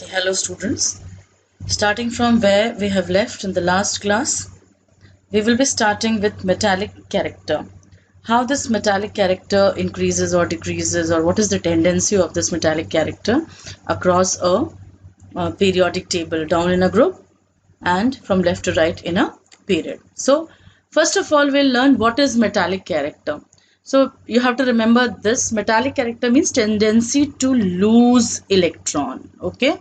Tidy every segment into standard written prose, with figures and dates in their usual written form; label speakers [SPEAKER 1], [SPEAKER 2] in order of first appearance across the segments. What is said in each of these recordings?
[SPEAKER 1] Hello students, starting from where we have left in the last class, we will be starting with metallic character. How this metallic character increases or decreases, or what is the tendency of this metallic character across a periodic table, down in a group and from left to right in a period. So first of all, we'll learn what is metallic character. So you have to remember this metallic character means tendency to lose electron. Okay,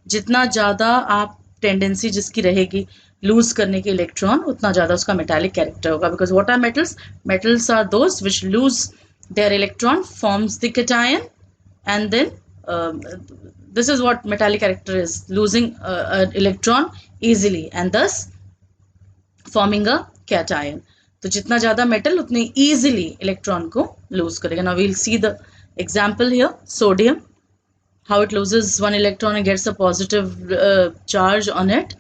[SPEAKER 1] जितना ज़्यादा आप tendency जिसकी रहेगी loose करने के electron उतना ज़्यादा उसका मेटालिक कैरेक्टर होगा. Because what are metals? Metals are those which lose their electron forms the cation and then this is what metallic character is, losing an electron easily and thus forming a cation. तो जितना ज़्यादा metal उतनी easily electron को loose करेगा. Now we'll see the example here. Sodium, how it loses one electron and gets a positive charge on it,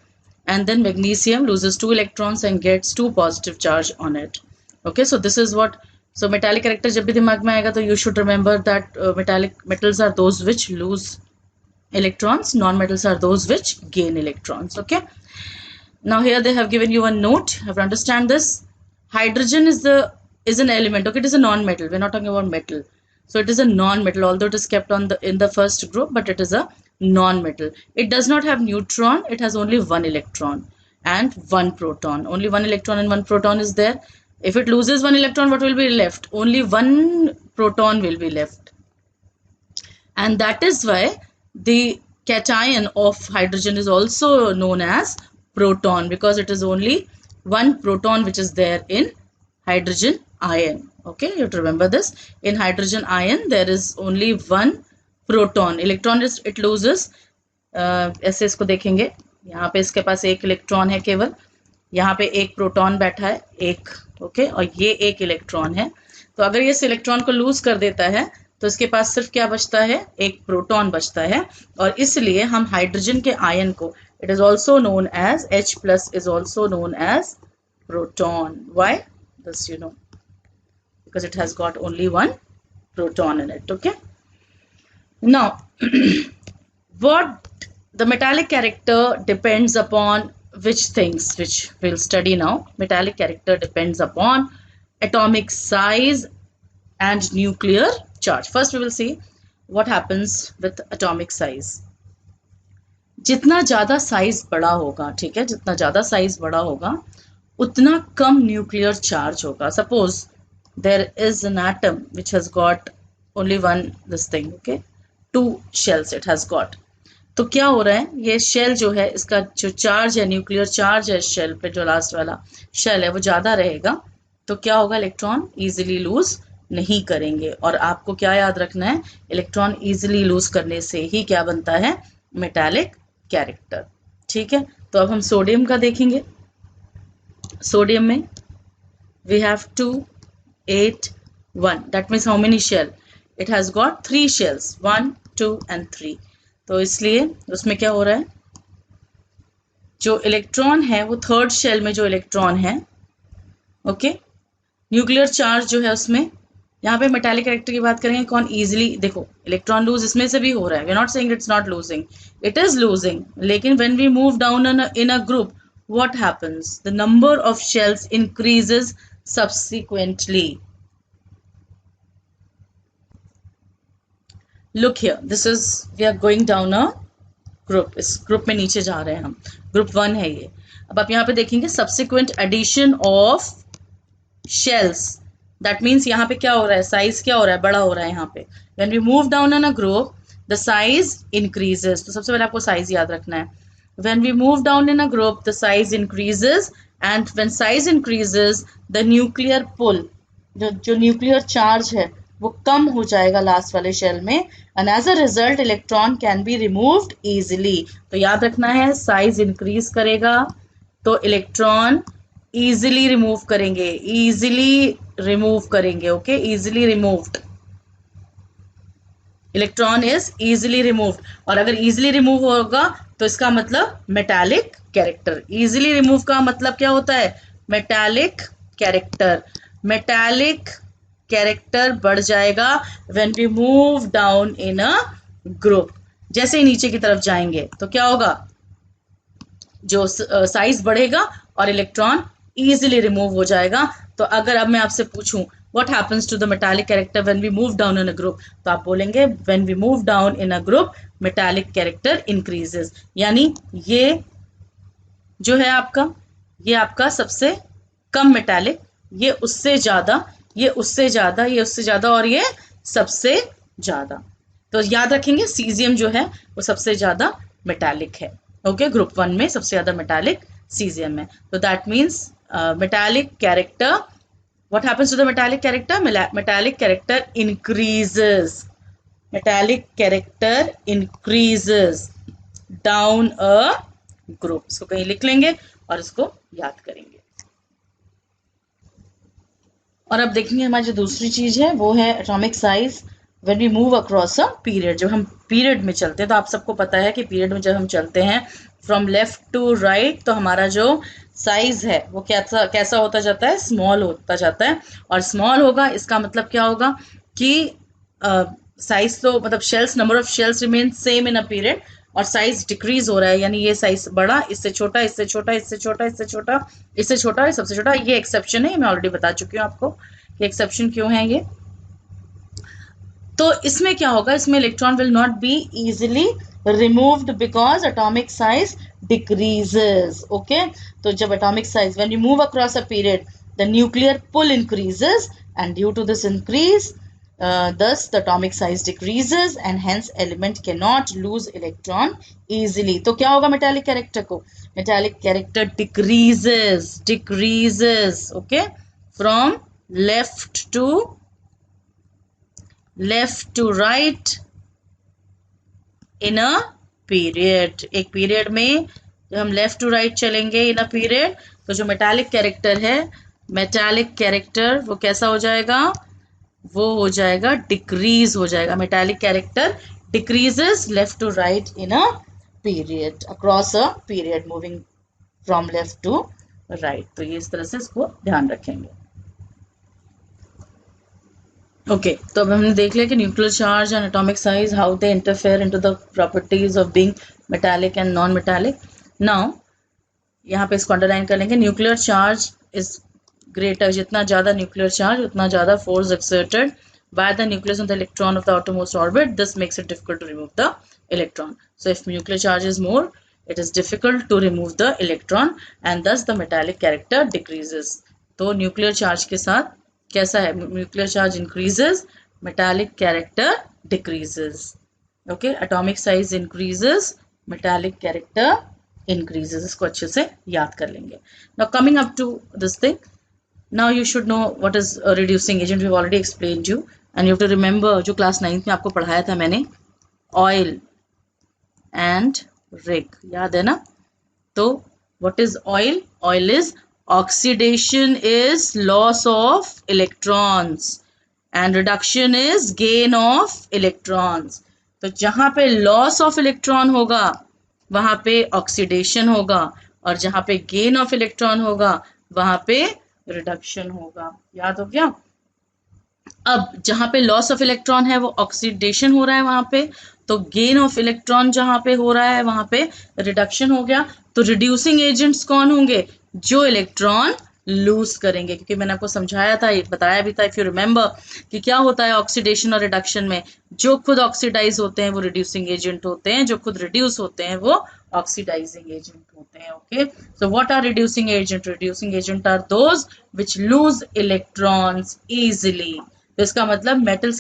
[SPEAKER 1] and then magnesium loses 2 electrons and gets 2 positive charge on it. Okay, so this is what, so metallic character जब भी दिमाग में आएगा तो you should remember that metallic metals are those which lose electrons, non-metals are those which gain electrons. Okay, now here they have given you a note. You have to understand this. Hydrogen is an element. Okay, it is a non-metal. We're not talking about metal. So it is a non-metal, although it is kept on in the first group, but it is a non-metal. It does not have neutron. It has only one electron and one proton. Only one electron and one proton is there. If it loses one electron, what will be left? Only one proton will be left. And that is why the cation of hydrogen is also known as proton, because it is only one proton which is there in hydrogen ion. Okay, you have to remember this. In hydrogen ion there is only one proton. Electron is it loses. ऐसे इसको देखेंगे, यहाँ पे इसके पास एक electron है केवल, यहाँ पे एक प्रोटॉन बैठा है एक. ओके, और ये एक इलेक्ट्रॉन है. तो अगर ये इस इलेक्ट्रॉन को लूज कर देता है तो इसके पास सिर्फ क्या बचता है? एक प्रोटॉन बचता है. और इसलिए हम हाइड्रोजन के आयन को, it is also known as H+ is also known as proton. Why? This you know, because it has got only one proton in it. Okay, now what the metallic character depends upon which things, which we'll study now. Metallic character depends upon atomic size and nuclear charge. First we will see what happens with atomic size. जितना ज़्यादा size बड़ा होगा, ठीक है, जितना ज़्यादा size बड़ा होगा उतना कम न्यूक्लियर चार्ज होगा. Suppose there is an atom which has got only one this thing, okay, 2 shells it has got. तो क्या हो रहा है, ये शेल जो है इसका जो चार्ज है, न्यूक्लियर चार्ज है शेल पे, जो लास्ट वाला शेल है वो ज़्यादा रहेगा. तो क्या होगा, इलेक्ट्रॉन इजीली लूज नहीं करेंगे. और आपको क्या याद रखना है, इलेक्ट्रॉन इजीली लूज करने से ही क्या बनता है, मेटालिक कैरेक्टर. ठीक है, तो अब हम सोडियम का देखेंगे. सोडियम में we have 2 8 1. that means how many shell? it has got 3 shells, 1 2 and 3. तो इसलिए उसमें क्या हो रहा है, जो इलेक्ट्रॉन है वो थर्ड शेल में जो इलेक्ट्रॉन है, ओके, न्यूक्लियर चार्ज जो है उसमें, यहाँ पे मेटालिक कैरेक्टर की बात करेंगे कौन इजीली, देखो इलेक्ट्रॉन लूज इसमें से भी हो रहा है. We are not saying it's not losing, it is losing. लेकिन when we move down in a group, what happens? The number of shells increases subsequently. Look here, this is, we are going down a group. इस group में नीचे जा रहे हैं हम, group 1 है ये. अब आप यहाँ पे देखेंगे subsequent addition of shells. That means यहाँ पे क्या हो रहा है, साइज क्या हो रहा है, बड़ा हो रहा है यहाँ पे. When we move down in a group, the size increases. तो सबसे पहले आपको साइज याद रखना है. When we move down in a group, the size increases, and when size increases, the nuclear pull, जो nuclear charge है वो कम हो जाएगा लास्ट वाले शेल में, and as a result electron can be removed easily. तो याद रखना है, size increase करेगा तो इलेक्ट्रॉन easily remove करेंगे, easily remove करेंगे. okay, easily removed. Electron is easily removed. और अगर easily remove होगा तो इसका मतलब मेटालिक कैरेक्टर. इजीली रिमूव का मतलब क्या होता है, मेटालिक कैरेक्टर. मेटालिक कैरेक्टर बढ़ जाएगा when we move down in a group. जैसे ही नीचे की तरफ जाएंगे तो क्या होगा, जो साइज बढ़ेगा और इलेक्ट्रॉन इजीली रिमूव हो जाएगा। तो अगर अब मैं आपसे पूछूं what happens to the metallic character when we move down in a group, तो आप बोलेंगे when we move down in a group metallic character increases. यानी ये जो है आपका, ये आपका सबसे कम मेटालिक, ये उससे ज्यादा, ये उससे ज्यादा, ये उससे ज्यादा और ये सबसे ज्यादा। तो याद रखेंगे सीजियम जो है वो सबसे ज्यादा मेटालिक है। ओके, ग्रुप 1 में सबसे ज्यादा मेटालिक सीजियम है। तो that means metallic character, what happens to the metallic character, metallic character increases, metallic character increases down a group। इसको कहीं लिख लेंगे और इसको याद करेंगे। और अब देखेंगे हमारी जो दूसरी चीज है वो है atomic size when we move across a period. जब हम पीरियड में चलते हैं तो आप सबको पता है कि पीरियड में जब हम चलते हैं फ्रॉम लेफ्ट टू राइट, तो हमारा जो साइज है वो कैसा कैसा होता जाता है, स्मॉल होता जाता है। और स्मॉल होगा इसका मतलब क्या होगा कि साइज तो मतलब shells, number of shells remain same in a period, और साइज डिक्रीज हो रहा है, यानी ये साइज बड़ा, इससे छोटा, इससे छोटा, इससे छोटा, इससे छोटा, इससे छोटा, सबसे छोटा। ये एक्सेप्शन है, मैं ऑलरेडी बता चुकी हूँ आपको कि एक्सेप्शन क्यों है ये। तो इसमें क्या होगा, इसमें electron will not be easily removed because atomic size decreases. Okay, तो जब atomic size when you move across a period the nuclear pull increases and due to this increase thus the atomic size decreases and hence element cannot lose electron easily। तो क्या होगा metallic character को, metallic character decreases okay from left to right in a period। एक period में जब हम left to right चलेंगे इन a period, तो जो मेटालिक कैरेक्टर है, मेटालिक कैरेक्टर वो कैसा हो जाएगा, वो हो जाएगा डिक्रीज हो जाएगा। Metallic character decreases left to right in a period, across a period moving from left to right. तो ये इस तरह से इसको ध्यान रखेंगे। ओके, तो अब हमने देख लिया कि nuclear charge and atomic size, how they interfere into the properties of being metallic and non metallic. Now यहाँ पे इसको अंडरलाइन कर लेंगे, न्यूक्लियर चार्ज इज greater, जितना ज्यादा न्यूक्लियर चार्ज उतना ज्यादा force exerted by the nucleus on the electron of the outermost orbit, this makes it difficult to remove the electron। So if nuclear charge is more, it is difficult to remove the electron and thus the metallic character decreases। तो nuclear charge के साथ कैसा है, nuclear charge increases, metallic character decreases। okay, atomic size increases, metallic character increases। इसको अच्छे से याद कर लेंगे। now coming up to this thing, now you should know what is a reducing agent। we've already explained you and you have to remember जो class 9th में आपको पढ़ाया था मैंने, oil and rig, याद है ना। तो what is oil? oil is oxidation is loss of electrons and reduction is gain of electrons। तो जहां पे loss of electron होगा वहां पे oxidation होगा, और जहां पे gain of electron होगा वहां पे रिडक्शन होगा। याद हो गया। अब जहां पे लॉस ऑफ इलेक्ट्रॉन है वो ऑक्सीडेशन हो रहा है वहां पे, तो गेन ऑफ इलेक्ट्रॉन जहां पे हो रहा है वहां पे रिडक्शन हो गया। तो रिड्यूसिंग एजेंट्स कौन होंगे, जो इलेक्ट्रॉन लूज करेंगे, क्योंकि मैंने आपको समझाया था, बताया भी था इफ यू रिमेंबर कि क्या होता है ऑक्सीडेशन और रिडक्शन में। जो खुद ऑक्सीडाइज होते हैं वो रिड्यूसिंग एजेंट होते हैं, जो खुद रिड्यूस होते हैं वो ऑक्सीडाइजिंग एजेंट होते हैं। Okay, so what are reducing agent? Reducing agent are those which lose electrons easily. तो इसका मतलब मेटल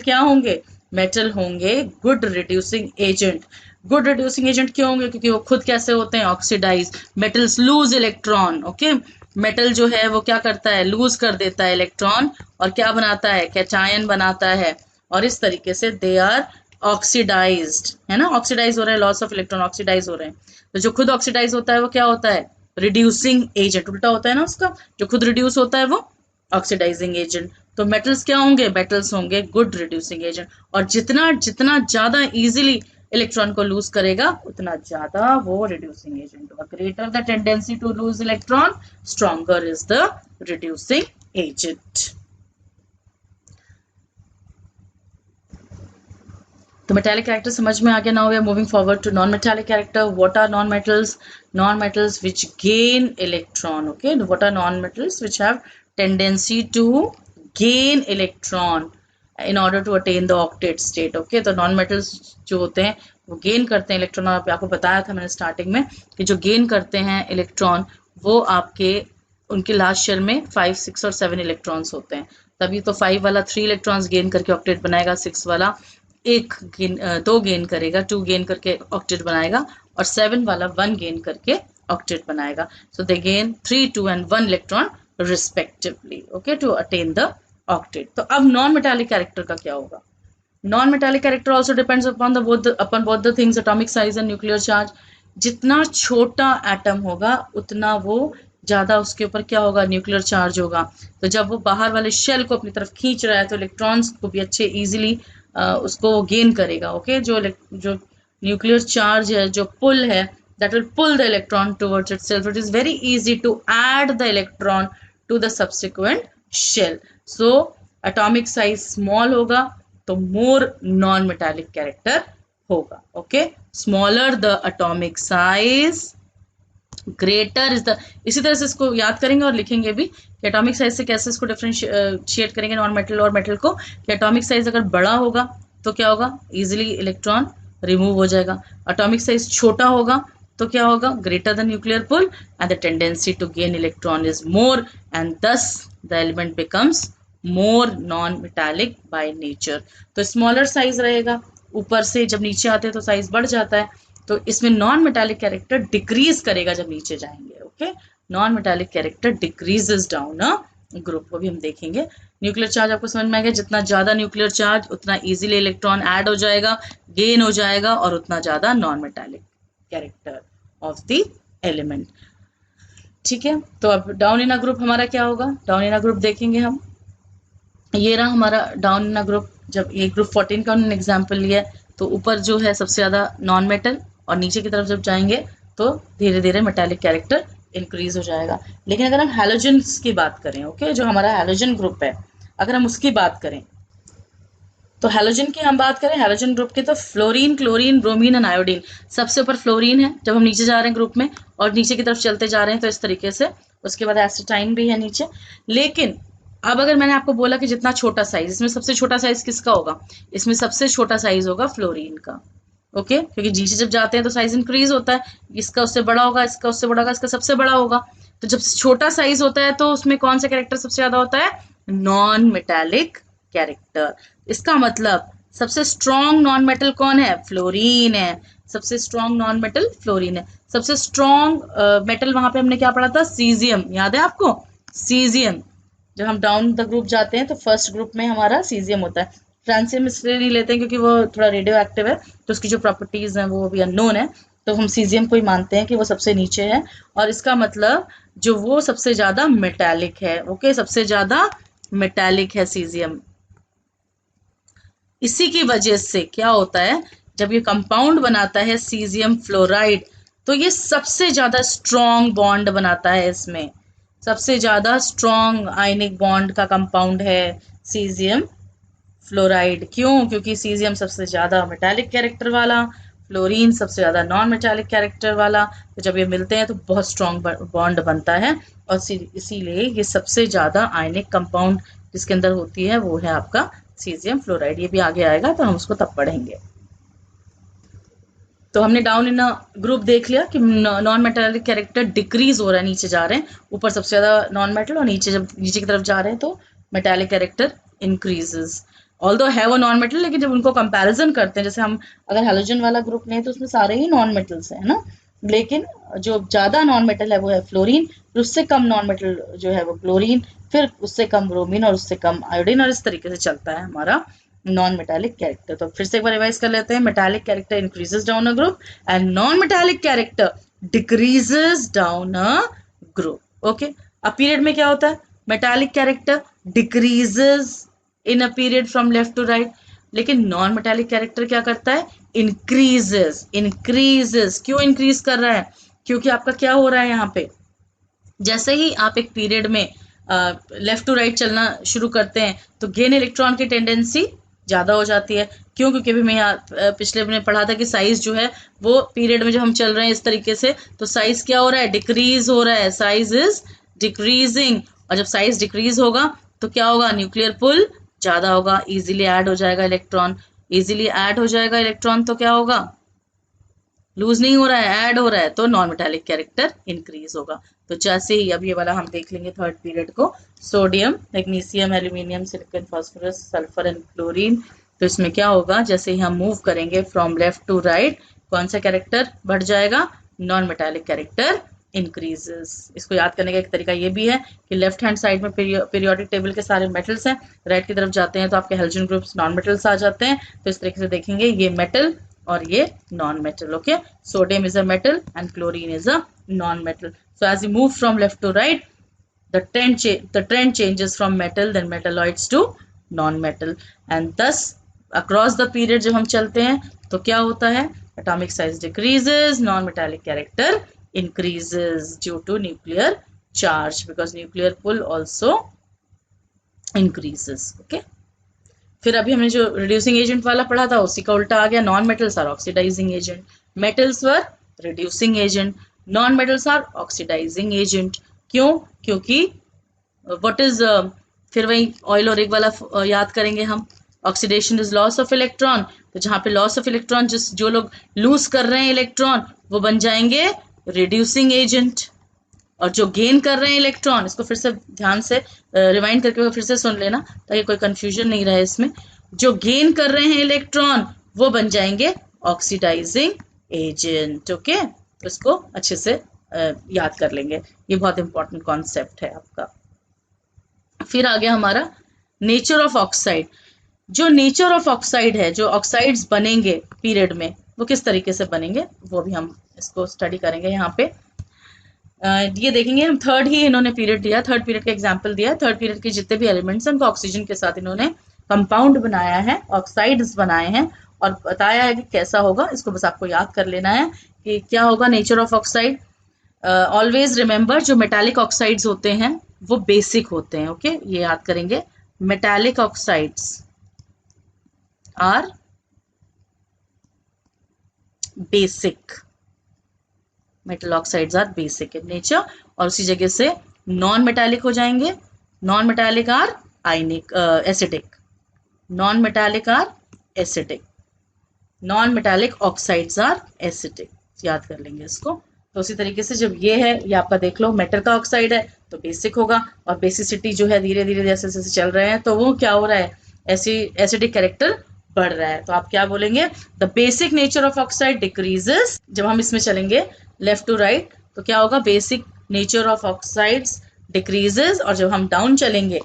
[SPEAKER 1] क्या होंगे, मेटल होंगे good reducing agent. Good reducing agent क्यों होंगे, क्योंकि वो खुद कैसे होते हैं, oxidize. Metals lose electron. Okay, metal जो है वो क्या करता है, लूज कर देता है इलेक्ट्रॉन, और क्या बनाता है, कैटायन बनाता है, और इस तरीके से दे आर ऑक्सीडाइज्ड, है ना। ऑक्सीडाइज हो रहा है, लॉस ऑफ इलेक्ट्रॉन, ऑक्सीडाइज हो रहे हैं। तो जो खुद ऑक्सीडाइज होता है वो क्या होता है, रिड्यूसिंग एजेंट। उल्टा होता है ना उसका, जो खुद रिड्यूस होता है वो ऑक्सीडाइजिंग एजेंट। तो मेटल्स क्या होंगे, मेटल्स होंगे गुड रिड्यूसिंग एजेंट। और जितना जितना ज्यादा इजीली इलेक्ट्रॉन को लूज करेगा उतना ज्यादा वो रिड्यूसिंग एजेंट होगा। Greater the tendency to lose electron, stronger is the reducing agent. तो मेटालिक कैरेक्टर समझ में आ गया. Now we are moving forward to non metallic character. What are non metals? Non metals which gain electron. Okay, what are non metals which have tendency to gain electron in order to attain the octet state. Okay, तो non metals जो होते हैं वो gain करते हैं electron. और आपको बताया था मैंने स्टार्टिंग में कि जो गेन करते हैं इलेक्ट्रॉन वो आपके उनके लास्ट शेल में 5, 6 और 7 इलेक्ट्रॉन्स होते हैं. तभी तो 5 वाला 3 इलेक्ट्रॉन्स गेन करके ऑक्टेट बनाएगा, 6 वाला 2 गेन करेगा, 2 गेन करके ऑक्टेट बनाएगा, और 7 वाला 1 गेन करके ऑक्टेट बनाएगा. So they gain 3, 2 and 1 electron respectively. Okay, to attain the octet. तो अब नॉन मेटालिक कैरेक्टर का क्या होगा? Non metallic character also depends upon both the things, atomic size and nuclear charge. जितना छोटा एटम होगा उतना वो ज़्यादा उसके ऊपर क्या होगा? न्यूक्लियर चार्ज होगा. तो जब वो बाहर वाले शेल को अपनी तरफ खींच रहा है तो इलेक्ट्रॉन्स को भी अच्छे ईजिली उसको गेन करेगा. ओके, जो न्यूक्लियर चार्ज है, जो पुल है, that will pull the electron towards itself. It is very easy to add the electron to the subsequent shell. So atomic size small होगा तो more non-metallic character होगा. Okay, smaller the atomic size, greater is the. इसी तरह से इसको याद करेंगे और लिखेंगे भी कि एटॉमिक साइज से कैसे इसको डिफरेंशिएट करेंगे नॉन मेटल और मेटल को. कि एटॉमिक साइज अगर बड़ा होगा तो क्या होगा? इजिली इलेक्ट्रॉन रिमूव हो जाएगा. एटॉमिक साइज छोटा होगा तो क्या होगा? Greater the nuclear pull and the tendency to gain electron is more and thus the element becomes more non metallic by nature. तो स्मॉलर साइज रहेगा, ऊपर से जब नीचे आते हैं तो साइज बढ़ जाता है. तो इसमें नॉन मेटालिक कैरेक्टर डिक्रीज करेगा जब नीचे जाएंगे. Okay, non metallic character decreases down a group, को भी हम देखेंगे. न्यूक्लियर चार्ज आपको समझ में आ गया. जितना ज्यादा न्यूक्लियर चार्ज उतना इजीली इलेक्ट्रॉन ऐड हो जाएगा, गेन हो जाएगा, और उतना ज्यादा non metallic character of the element. ठीक है, तो अब डाउन इन अ ग्रुप हमारा क्या होगा? डाउन इन अ ग्रुप देखेंगे हम. ये रहा हमारा डाउन इन अ ग्रुप. जब ये ग्रुप 14 का उन्होंने एग्जाम्पल लिया तो ऊपर जो है सबसे ज्यादा नॉन मेटल, और नीचे की तरफ जब जाएंगे तो धीरे धीरे मेटालिक कैरेक्टर इंक्रीज हो जाएगा. लेकिन अगर हम हैलोजन्स की बात करें, ओके, जो हमारा हैलोजन ग्रुप है, अगर हम उसकी बात करें तो हैलोजन की हम बात करें, हैलोजन ग्रुप की, तो fluorine, chlorine, bromine and iodine. सबसे ऊपर फ्लोरीन है जब हम नीचे जा रहे हैं ग्रुप में, और नीचे की तरफ चलते जा रहे हैं तो इस तरीके से. उसके बाद एसिटाइन भी है नीचे. लेकिन अब अगर मैंने आपको बोला कि जितना छोटा साइज, इसमें सबसे छोटा साइज किसका होगा? इसमें सबसे छोटा साइज होगा फ्लोरीन का. ओके, क्योंकि नीचे जब जाते हैं तो साइज इंक्रीज होता है. इसका उससे बड़ा होगा, इसका उससे बड़ा होगा, इसका सबसे बड़ा होगा. तो जब छोटा साइज होता है तो उसमें कौन सा कैरेक्टर सबसे ज्यादा होता है? Non metallic character. इसका मतलब सबसे स्ट्रॉन्ग नॉन मेटल कौन है? फ्लोरीन है. सबसे स्ट्रॉन्ग नॉन मेटल फ्लोरीन है. सबसे स्ट्रॉन्ग मेटल वहां पे हमने क्या पढ़ा था? सीजियम. याद है आपको? सीजियम. जब हम डाउन द ग्रुप जाते हैं तो फर्स्ट ग्रुप में हमारा सीजियम होता है. फ्रांसियम इसलिए नहीं लेते हैं क्योंकि वो थोड़ा रेडियो एक्टिव है, तो उसकी जो प्रॉपर्टीज हैं वो अभी अननोन है. तो हम सीजियम को ही मानते हैं कि वो सबसे नीचे है. और इसका मतलब जो वो सबसे ज्यादा मेटालिक है. ओके, सबसे ज्यादा मेटालिक है सीजियम. इसी की वजह से क्या होता है, जब ये कंपाउंड बनाता है सीजियम फ्लोराइड, तो ये सबसे ज्यादा स्ट्रॉन्ग बॉन्ड बनाता है. इसमें सबसे ज्यादा स्ट्रॉन्ग आयनिक बॉन्ड का कंपाउंड है सीजियम फ्लोराइड. क्यों? क्योंकि सीजियम सबसे ज्यादा मेटालिक कैरेक्टर वाला, फ्लोरीन सबसे ज्यादा नॉन मेटालिक कैरेक्टर वाला. तो जब ये मिलते हैं तो बहुत स्ट्रॉन्ग बॉन्ड बनता है, और इसीलिए ये सबसे ज्यादा आयनिक कंपाउंड जिसके अंदर होती है वो है आपका सीजियम फ्लोराइड. ये भी आगे आएगा तो हम उसको तब पढ़ेंगे. तो हमने डाउन इन ग्रुप देख लिया कि नॉन मेटालिक कैरेक्टर डिक्रीज हो रहा है, नीचे जा रहे हैं. ऊपर सबसे ज्यादा नॉन मेटल, और नीचे जब नीचे की तरफ जा रहे हैं तो मेटालिक कैरेक्टर इंक्रीजेस. ऑल्दो है वो नॉन मेटल, लेकिन जब उनको कंपैरिजन करते हैं, जैसे हम अगर हैलोजन वाला ग्रुप लें तो उसमें सारे ही नॉन मेटल्स हैं ना. लेकिन जो ज्यादा नॉन मेटल है वो है फ्लोरीन, फिर उससे कम नॉन मेटल जो है वो क्लोरीन, फिर उससे कम ब्रोमीन, और उससे कम आयोडीन, और इस तरीके से चलता है हमारा नॉन मेटालिक कैरेक्टर. तो फिर से एक बार रिवाइज कर लेते हैं. Metallic character increases down a group and non metallic character decreases down a group. Okay, अब पीरियड में क्या होता है? Metallic character decreases in a period from left to right. लेकिन नॉन मेटालिक कैरेक्टर क्या करता है? इंक्रीजेस. इंक्रीजेस क्यों इंक्रीज कर रहा है? क्योंकि आपका क्या हो रहा है यहाँ पे, जैसे ही आप एक पीरियड में लेफ्ट टू राइट चलना शुरू करते हैं तो गेन इलेक्ट्रॉन की टेंडेंसी ज़्यादा हो जाती है। क्यों? क्योंकि अभी मैं यहाँ पिछले में पढ़ा था कि साइज जो है वो पीरियड में जब हम चल रहे हैं इस तरीके से, तो साइज क्या हो रहा है? डिक्रीज हो रहा है, साइज इज डिक्रीजिंग। और जब साइज डिक्रीज होगा तो क्या होगा? न्यूक्लियर पुल ज़्यादा होगा, इजीली ऐड हो जाएगा इलेक्ट्रॉन। इजीली ऐड हो जाएगा इलेक्ट्रॉन तो क्या होगा? लूज नहीं हो रहा है, ऐड हो रहा है, तो नॉन मेटालिक कैरेक्टर इंक्रीज होगा। तो जैसे ही अब ये वाला हम देख लेंगे थर्ड पीरियड को, sodium, magnesium, aluminium, silicon, phosphorus, sulphur and chlorine. तो इसमें क्या होगा? जैसे ही हम मूव करेंगे फ्रॉम लेफ्ट टू राइट, कौन सा कैरेक्टर बढ़ जाएगा? Non metallic character increases. इसको याद करने का एक तरीका ये भी है कि लेफ्ट हैंड साइड में पीरियोडिक टेबल के सारे मेटल्स हैं, राइट की तरफ जाते हैं तो आपके हेलोजन ग्रुप्स नॉन मेटल्स आ जाते हैं। तो इस तरीके से देखेंगे, ये मेटल और ये non-metal. Okay, sodium is a metal and chlorine is a non-metal. So as you move from left to right, the trend changes from metal then metalloids to non-metal, and thus across the period जब हम चलते हैं तो क्या होता है? Atomic size decreases, non-metallic character increases due to nuclear charge, because nuclear pull also increases. Okay. फिर अभी हमने जो रिड्यूसिंग एजेंट वाला पढ़ा था उसी का उल्टा आ गया, non metals are oxidizing agent, metals were reducing agent, non metals are oxidizing agent. क्यों? क्योंकि व्हाट इज फिर वही ऑयल और एक वाला याद करेंगे हम, oxidation is loss of electron. तो जहां पे लॉस ऑफ इलेक्ट्रॉन, जो लोग लूज कर रहे हैं इलेक्ट्रॉन वो बन जाएंगे रिड्यूसिंग एजेंट, और जो गेन कर रहे हैं इलेक्ट्रॉन, इसको फिर से ध्यान से रिवाइंड करके फिर से सुन लेना ताकि कोई कंफ्यूजन नहीं रहे इसमें, जो गेन कर रहे हैं इलेक्ट्रॉन वो बन जाएंगे ऑक्सीडाइजिंग एजेंट। ओके, तो इसको अच्छे से याद कर लेंगे, ये बहुत इंपॉर्टेंट कॉन्सेप्ट है आपका। फिर आ गया हमारा नेचर ऑफ ऑक्साइड। जो नेचर ऑफ ऑक्साइड है, जो ऑक्साइड्स बनेंगे पीरियड में, वो किस तरीके से बनेंगे वो भी हम इसको स्टडी करेंगे यहाँ पे। ये देखेंगे हम, थर्ड ही इन्होंने पीरियड दिया, थर्ड पीरियड का एग्जांपल दिया। थर्ड पीरियड के जितने भी एलिमेंट्स हैं उनको ऑक्सीजन के साथ इन्होंने कंपाउंड बनाया है, ऑक्साइड्स बनाए हैं और बताया है कि कैसा होगा। इसको बस आपको याद कर लेना है कि क्या होगा nature of oxide. Always remember, जो मेटालिक ऑक्साइड्स होते हैं वो बेसिक होते हैं। ओके, ये याद करेंगे, metallic oxides are basic, metal oxides are basic in nature, और उसी जगह से नॉन मेटालिक हो जाएंगे। Non metallic are ionic acidic, non metallic are acidic, non metallic oxides are acidic, याद कर लेंगे इसको। तो उसी तरीके से जब ये है, ये आपका देख लो मेटल का ऑक्साइड है तो बेसिक होगा, और बेसिसिटी जो है धीरे धीरे जैसे जैसे चल रहे हैं तो वो क्या हो रहा है? एसिडिक कैरेक्टर बढ़ रहा है। तो आप क्या बोलेंगे? The basic nature of oxide decreases. जब हम इसमें चलेंगे लेफ्ट टू राइट तो क्या होगा? Basic nature of oxides decreases, और जब हम डाउन चलेंगे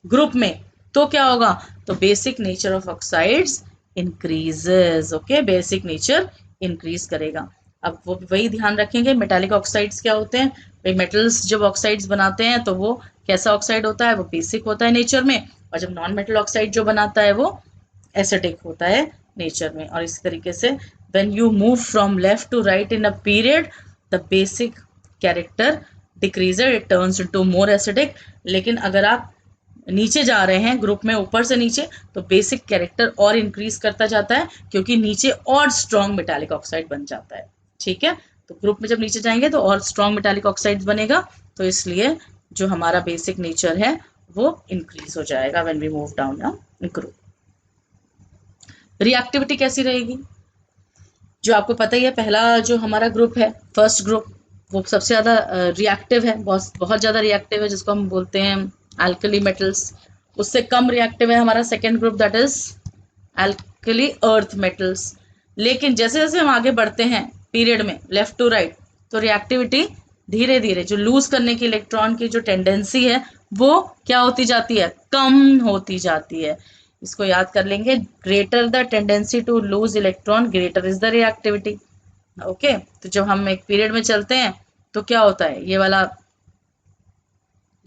[SPEAKER 1] ग्रुप में तो क्या होगा? तो basic nature of oxides increases. Okay, basic nature increase करेगा। अब वो वही ध्यान रखेंगे, मेटालिक ऑक्साइड्स क्या होते हैं भाई? मेटल्स जब ऑक्साइड्स बनाते हैं तो वो कैसा ऑक्साइड होता है? वो बेसिक होता है नेचर में, और जब नॉन मेटल ऑक्साइड जो बनाता है वो एसिडिक होता है नेचर में। और इसी तरीके से when you move from left to right in a period, the basic character decreases, it turns into more acidic। लेकिन अगर आप नीचे जा रहे हैं ग्रुप में ऊपर से नीचे तो बेसिक कैरेक्टर और इंक्रीज करता जाता है, क्योंकि नीचे और स्ट्रॉन्ग मेटालिक ऑक्साइड बन जाता है। ठीक है, तो ग्रुप में जब नीचे जाएंगे तो और स्ट्रॉन्ग मेटालिक ऑक्साइड बनेगा, तो इसलिए जो हमारा बेसिक नेचर है वो इंक्रीज हो जाएगा when we move down a group. Reactivity कैसी रहेगी? जो आपको पता ही है, पहला जो हमारा ग्रुप है, फर्स्ट ग्रुप, वो सबसे ज़्यादा रिएक्टिव है, बहुत ज़्यादा रिएक्टिव है, जिसको हम बोलते हैं एल्कली मेटल्स। उससे कम रिएक्टिव है हमारा second group, that is alkali earth metals. लेकिन जैसे जैसे हम आगे बढ़ते हैं पीरियड में लेफ्ट टू राइट, तो रिएक्टिविटी धीरे धीरे, जो लूज करने की इलेक्ट्रॉन की जो टेंडेंसी है वो क्या होती जाती है? कम होती जाती है। इसको याद कर लेंगे, greater the tendency to lose electron greater is the reactivity. Okay, तो जब हम एक पीरियड में चलते हैं तो क्या होता है? ये वाला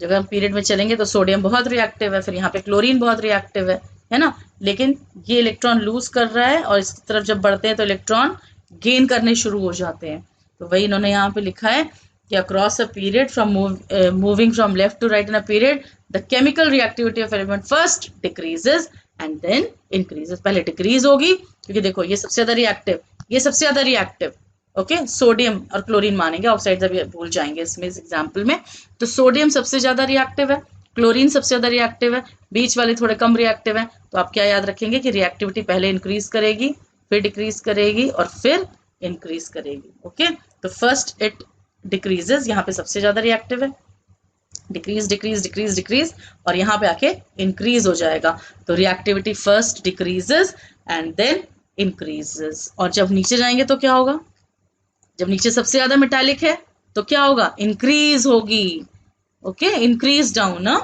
[SPEAKER 1] जब हम पीरियड में चलेंगे तो सोडियम बहुत रिएक्टिव है, फिर यहाँ पे क्लोरीन बहुत रिएक्टिव है ना, लेकिन ये इलेक्ट्रॉन लूज कर रहा है और इसकी तरफ जब बढ़ते हैं तो इलेक्ट्रॉन गेन करने शुरू हो जाते हैं। तो वही इन्होंने यहाँ पे लिखा है कि across a period from moving from left to right in a period, the chemical reactivity of element first decreases and then increases. पहले डिक्रीज होगी क्योंकि देखो ये सबसे ज्यादा रिएक्टिव, ये सबसे ज्यादा रिएक्टिव, ओके सोडियम और क्लोरीन मानेंगे, ऑक्साइड अभी भूल जाएंगे इसमें इस एग्जाम्पल में। तो सोडियम सबसे ज्यादा रिएक्टिव है, क्लोरीन सबसे ज्यादा रिएक्टिव है, बीच वाले थोड़े कम रिएक्टिव है। तो आप क्या याद रखेंगे कि रिएक्टिविटी पहले इंक्रीज करेगी, फिर डिक्रीज करेगी और फिर इंक्रीज करेगी। ओके तो फर्स्ट इट डिक्रीजेस, यहाँ पे सबसे ज्यादा रिएक्टिव है, डिक्रीज डिक्रीज डिक्रीज डिक्रीज और यहाँ पे आके इंक्रीज हो जाएगा। तो reactivity first decreases and then increases. और जब नीचे जाएंगे तो क्या होगा, जब नीचे सबसे ज्यादा मेटालिक है तो क्या होगा, इंक्रीज होगी। ओके इंक्रीज डाउन ना।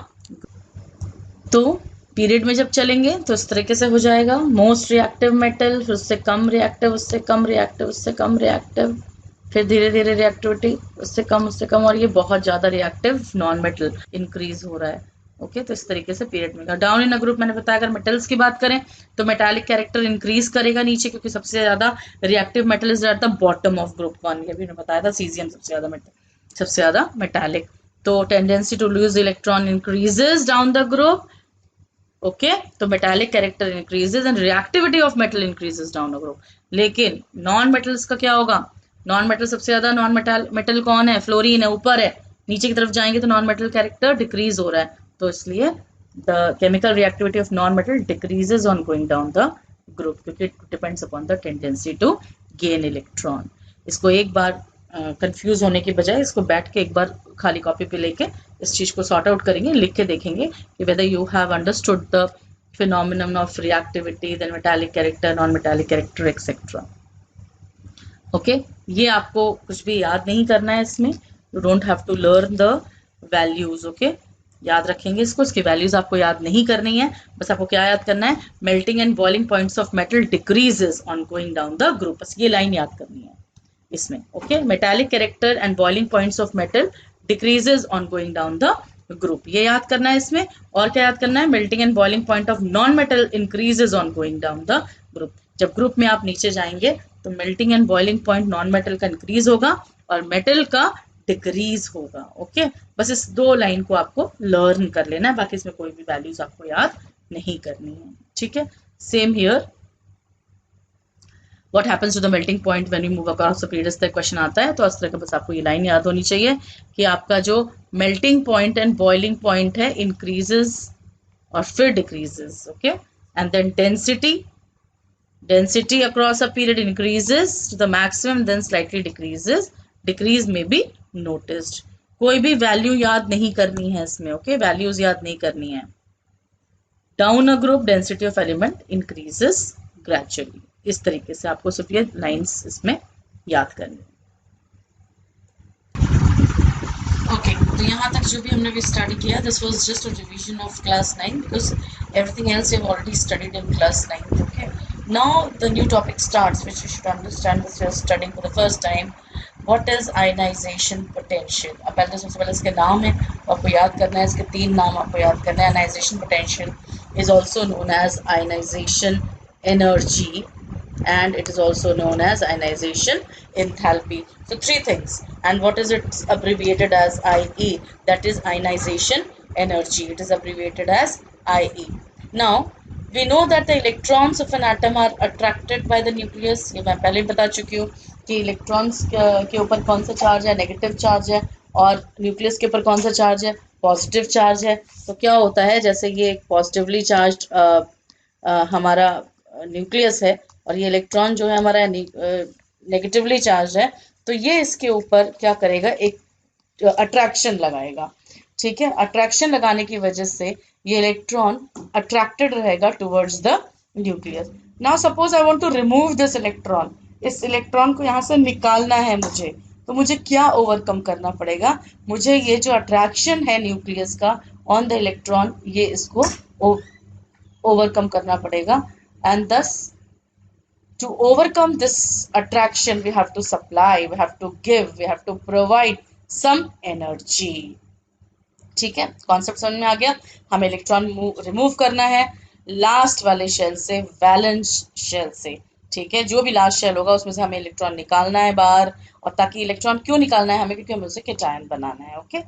[SPEAKER 1] तो पीरियड में जब चलेंगे तो इस तरीके से हो जाएगा, मोस्ट रिएक्टिव मेटल, फिर उससे कम रिएक्टिव, उससे कम रिएक्टिव, उससे कम रिएक्टिव, फिर धीरे धीरे रिएक्टिविटी उससे कम और ये बहुत ज्यादा रिएक्टिव नॉन मेटल इंक्रीज हो रहा है। ओके तो इस तरीके से पीरियड में डाउन इन अ ग्रुप। मैंने बताया अगर मेटल्स की बात करें तो मेटालिक कैरेक्टर इंक्रीज करेगा नीचे, क्योंकि सबसे ज्यादा reactive metal is at the bottom of group 1। ये भी मैंने बताया था, सीजियम सबसे ज्यादा मेटालिक। तो tendency to lose electron increases down the group. Okay तो metallic character increases and reactivity of metal increases down the group. लेकिन नॉन मेटल्स का क्या होगा, नॉन मेटल सबसे ज्यादा नॉन मेटल कौन है, फ्लोरीन है, ऊपर है। नीचे की तरफ जाएंगे तो नॉन मेटल कैरेक्टर डिक्रीज हो रहा है, तो इसलिए the chemical reactivity of non metal decreases on going down the group, क्योंकि it depends upon the tendency to gain electron. इसको एक बार कंफ्यूज होने की बजाय इसको बैठ के एक बार खाली कॉपी पे लेके इस चीज को सॉर्ट आउट करेंगे, लिख के देखेंगे कि whether you have understood the phenomenon of reactivity, then metallic character, non metallic character etcetera. Okay ये आपको कुछ भी याद नहीं करना है इसमें, you don't have to learn the values. Okay याद रखेंगे इसको, इसकी वैल्यूज आपको याद नहीं करनी है, बस आपको क्या याद करना है, melting and boiling points of metal decreases on going down the group, बस ये लाइन याद करनी है इसमें। Okay metallic character and boiling points of metal decreases on going down the group, ये याद करना है इसमें। और क्या याद करना है, melting and boiling point of non metal increases on going down the group. जब ग्रुप में आप नीचे जाएंगे तो melting and boiling point non metal का इंक्रीज होगा और मेटल का डिक्रीज होगा। ओके बस इस दो लाइन को आपको लर्न कर लेना है, बाकी इसमें कोई भी वैल्यूज आपको याद नहीं करनी है। ठीक है same here, what happens to the melting point when you move across the period, इस तरह क्वेश्चन आता है तो इस तरह का बस आपको ये लाइन याद होनी चाहिए कि आपका जो melting point and boiling point है इंक्रीजेस और फिर decreases. Okay and then density across a period increases to the maximum then slightly decreases, decrease may be noticed। कोई भी वैल्यू याद नहीं करनी है इसमें। ओके वैल्यूज याद नहीं करनी है। Down a group density of element increases gradually, इस तरीके से आपको सिर्फ ये लाइंस इसमें याद करनी है। ओके तो यहाँ तक जो भी हमने भी स्टडी किया, this was just a revision of class 9 because everything else you have already studied in class 9। Okay now the new topic starts which you should understand if you are studying for the first time, what is ionization potential। अब पहले तो सबसे पहले इसके नाम है आपको याद करना है, इसके तीन नाम आपको याद करना है। ionization potential is also known as ionization energy and it is also known as ionization enthalpy, so three things, and what is it abbreviated as IE, that is ionization energy, it is abbreviated as IE। now we know that the electrons of an atom are attracted by the nucleus, ये मैं पहले बता चुकी हूँ कि electrons के ऊपर कौन सा चार्ज है, नेगेटिव चार्ज है, और न्यूक्लियस के ऊपर कौन सा चार्ज है, पॉजिटिव चार्ज है। तो क्या होता है, जैसे ये पॉजिटिवली चार्ज हमारा न्यूक्लियस है और ये इलेक्ट्रॉन जो है हमारा नेगेटिवली चार्ज है, तो ये इसके ऊपर क्या करेगा, एक अट्रैक्शन लगाएगा। ठीक है अट्रैक्शन लगाने की वजह से ये इलेक्ट्रॉन अट्रैक्टेड रहेगा towards the nucleus. Now suppose I want to remove this electron, इस इलेक्ट्रॉन को यहाँ से निकालना है मुझे, तो मुझे क्या ओवरकम करना पड़ेगा, मुझे ये जो अट्रैक्शन है न्यूक्लियस का ऑन द इलेक्ट्रॉन, ये इसको ओवरकम करना पड़ेगा। एंड दस to overcome this attraction we have to supply, we have to give, we have to provide some energy। ठीक है कॉन्सेप्ट समझ में आ गया। हमें इलेक्ट्रॉन रिमूव करना है लास्ट वाले शेल से, वैलेंस शेल से। ठीक है जो भी लास्ट शेल होगा उसमें से हमें इलेक्ट्रॉन निकालना है बाहर, और ताकि इलेक्ट्रॉन क्यों निकालना है हमें, क्योंकि हमें उसे केटायन बनाना है। ओके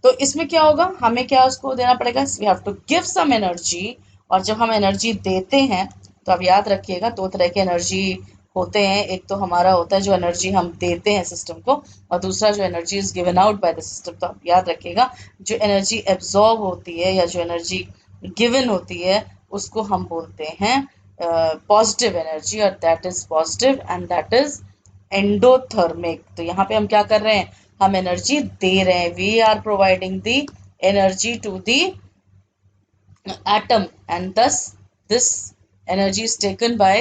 [SPEAKER 1] तो इसमें क्या होगा, हमें क्या उसको देना पड़ेगा, we have to give some energy, और जब हम एनर्जी देते हैं तो आप याद रखिएगा दो तरह की एनर्जी होते हैं। एक तो हमारा होता है जो एनर्जी हम देते हैं सिस्टम को, और दूसरा जो energy is given out by the system. तो आप याद रखिएगा जो एनर्जी एब्जॉर्ब होती है या जो एनर्जी गिवन होती है उसको हम बोलते हैं पॉजिटिव एनर्जी, और that is positive and that is endothermic. तो यहाँ पे हम क्या कर रहे हैं, हम एनर्जी दे रहे हैं, we are providing the energy to the atom, and thus this energy is taken by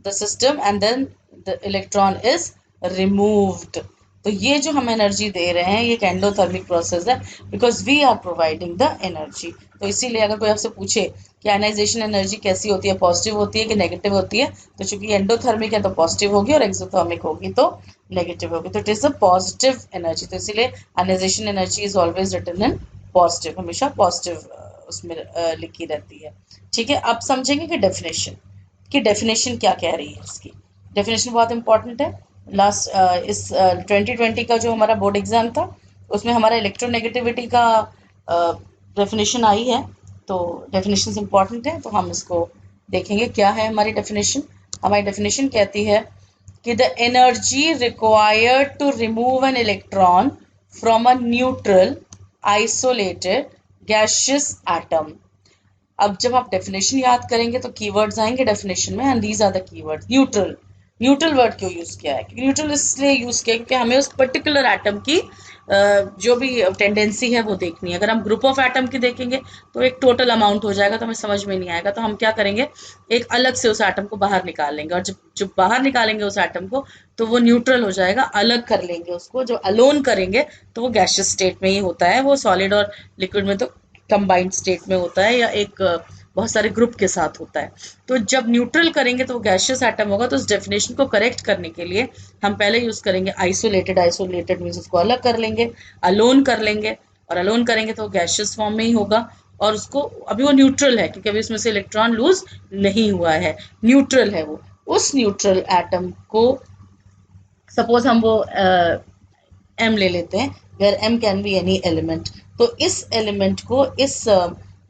[SPEAKER 1] the system and then the electron is removed. तो ये जो हम एनर्जी दे रहे हैं ये एक एंडोथर्मिक प्रोसेस है because we are providing the energy. तो इसीलिए अगर कोई आपसे पूछे कि आयनाइजेशन एनर्जी कैसी होती है, पॉजिटिव होती है कि नेगेटिव होती है, तो चूंकि एंडोथर्मिक है तो पॉजिटिव होगी और एक्सोथर्मिक होगी तो नेगेटिव होगी। तो it is a positive energy. तो इसीलिए ionization energy is always written in positive, हमेशा पॉजिटिव उसमें लिखी रहती है। ठीक है, अब समझेंगे कि डेफिनेशन क्या कह रही है। इसकी डेफिनेशन बहुत इंपॉर्टेंट है। लास्ट इस 2020 का जो हमारा बोर्ड एग्जाम था उसमें हमारा इलेक्ट्रोनेगेटिविटी का डेफिनेशन आई है, तो डेफिनेशन इंपॉर्टेंट है। तो हम इसको देखेंगे क्या है हमारी डेफिनेशन। हमारी डेफिनेशन कहती है कि the energy required to remove an electron from a neutral isolated gaseous atom. अब जब आप डेफिनेशन याद करेंगे तो कीवर्ड्स आएंगे डेफिनेशन में, and these are the keywords. Neutral word क्यों यूज किया है, क्योंकि न्यूट्रल इसलिए यूज किया क्योंकि हमें उस पर्टिकुलर एटम की जो भी टेंडेंसी है वो देखनी है। अगर हम ग्रुप ऑफ एटम की देखेंगे तो एक टोटल अमाउंट हो जाएगा, तो हमें समझ में नहीं आएगा। तो हम क्या करेंगे, एक अलग से उस एटम को बाहर निकाल लेंगे, और जब बाहर निकालेंगे उस एटम को तो वो न्यूट्रल हो जाएगा, अलग कर लेंगे उसको। जो अलोन करेंगे तो वो गैशियस स्टेट में ही होता है, वो सॉलिड और लिक्विड में तो कंबाइंड स्टेट में होता है या एक बहुत सारे ग्रुप के साथ होता है। तो जब न्यूट्रल करेंगे तो वो गैशियस एटम होगा। तो उस डेफिनेशन को करेक्ट करने के लिए हम पहले यूज करेंगे आइसोलेटेड मीन्स उसको अलग कर लेंगे, अलोन कर लेंगे, और अलोन करेंगे तो गैशियस फॉर्म में ही होगा। और उसको अभी वो न्यूट्रल है क्योंकि अभी उसमें से इलेक्ट्रॉन लूज नहीं हुआ है, न्यूट्रल है वो। उस न्यूट्रल एटम को सपोज हम वो एम ले लेते हैं, where M can be any element. तो इस एलिमेंट को, इस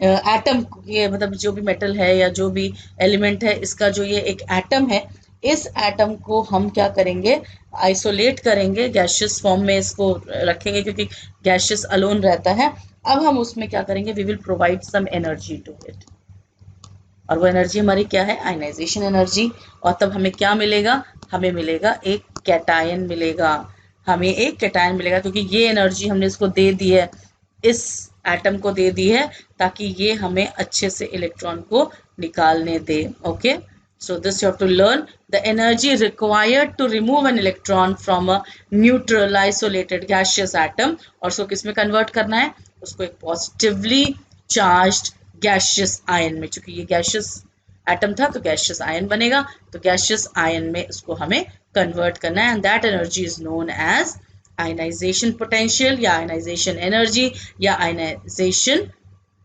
[SPEAKER 1] एटम ये मतलब जो भी मेटल है या जो भी एलिमेंट है, इसका जो ये एक एटम है, इस एटम को हम क्या करेंगे, आइसोलेट करेंगे, गैशियस फॉर्म में इसको रखेंगे क्योंकि गैशियस अलोन रहता है। अब हम उसमें क्या करेंगे, we will provide some energy to it, और वो एनर्जी हमारी क्या है, आयनाइजेशन एनर्जी। और तब हमें क्या मिलेगा, हमें मिलेगा एक कैटायन मिलेगा, हमें एक कैटायन मिलेगा क्योंकि ये एनर्जी हमने इसको दे दी है, इस एटम को दे दी है, ताकि ये हमें अच्छे से इलेक्ट्रॉन को निकालने दे। Okay, so this you have to learn the energy required to remove an electron from a neutral isolated gaseous atom, और उसको किस में कन्वर्ट करना है, उसको एक पॉजिटिवली चार्ज्ड गैशियस आयन में। चूंकि ये गैशियस एटम था तो गैशियस आयन बनेगा, तो गैशियस आयन में इसको हमें कन्वर्ट करना है, and that energy is known as ionization potential या आयनाइजेशन एनर्जी या आयनाइजेशन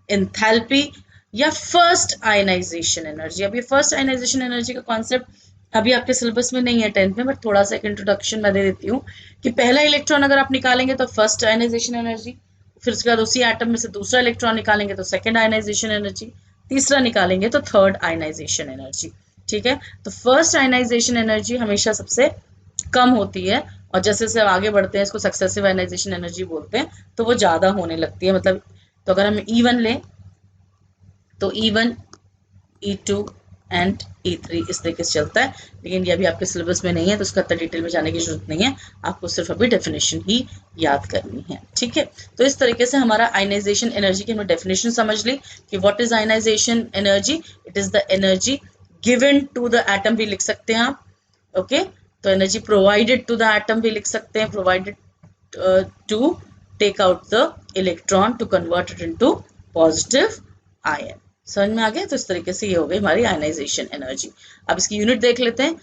[SPEAKER 1] एंथैल्पी या फर्स्ट आयनाइजेशन एनर्जी। अब ये फर्स्ट आयनाइजेशन एनर्जी का कॉन्सेप्ट अभी आपके सिलेबस में नहीं है 10th में, बट थोड़ा सा एक इंट्रोडक्शन मैं दे देती हूँ कि पहला इलेक्ट्रॉन अगर आप निकालेंगे तो फर्स्ट आयनाइजेशन एनर्जी, फिर उसके बाद उसी एटम में से दूसरा इलेक्ट्रॉन निकालेंगे तो सेकेंड आयनाइजेशन एनर्जी, तीसरा निकालेंगे तो थर्ड आयनाइजेशन एनर्जी। ठीक है, तो फर्स्ट आयनाइजेशन एनर्जी हमेशा सबसे कम होती है, और जैसे जैसे आगे बढ़ते हैं इसको सक्सेसिव आयनाइजेशन एनर्जी बोलते हैं, तो वो ज़्यादा होने लगती है। मतलब तो अगर हम E1 लें तो E1, E2 एंड E3 इस तरीके से चलता है, लेकिन ये अभी आपके सिलेबस में नहीं है तो उसका इतना डिटेल में जाने की जरूरत नहीं है, आपको सिर्फ अभी डेफिनेशन ही याद करनी है। ठीक है, तो इस तरीके से हमारा आयनाइजेशन एनर्जी की हमने डेफिनेशन समझ ली कि what is ionization energy, it is the energy given to the atom भी लिख सकते हैं आप। ओके, तो energy provided to the atom भी लिख सकते हैं, provided to take out the electron to convert it into positive ion. समझ में आ गया? तो इस तरीके से ये हो गई हमारी आयनाइजेशन एनर्जी। अब इसकी यूनिट देख लेते हैं।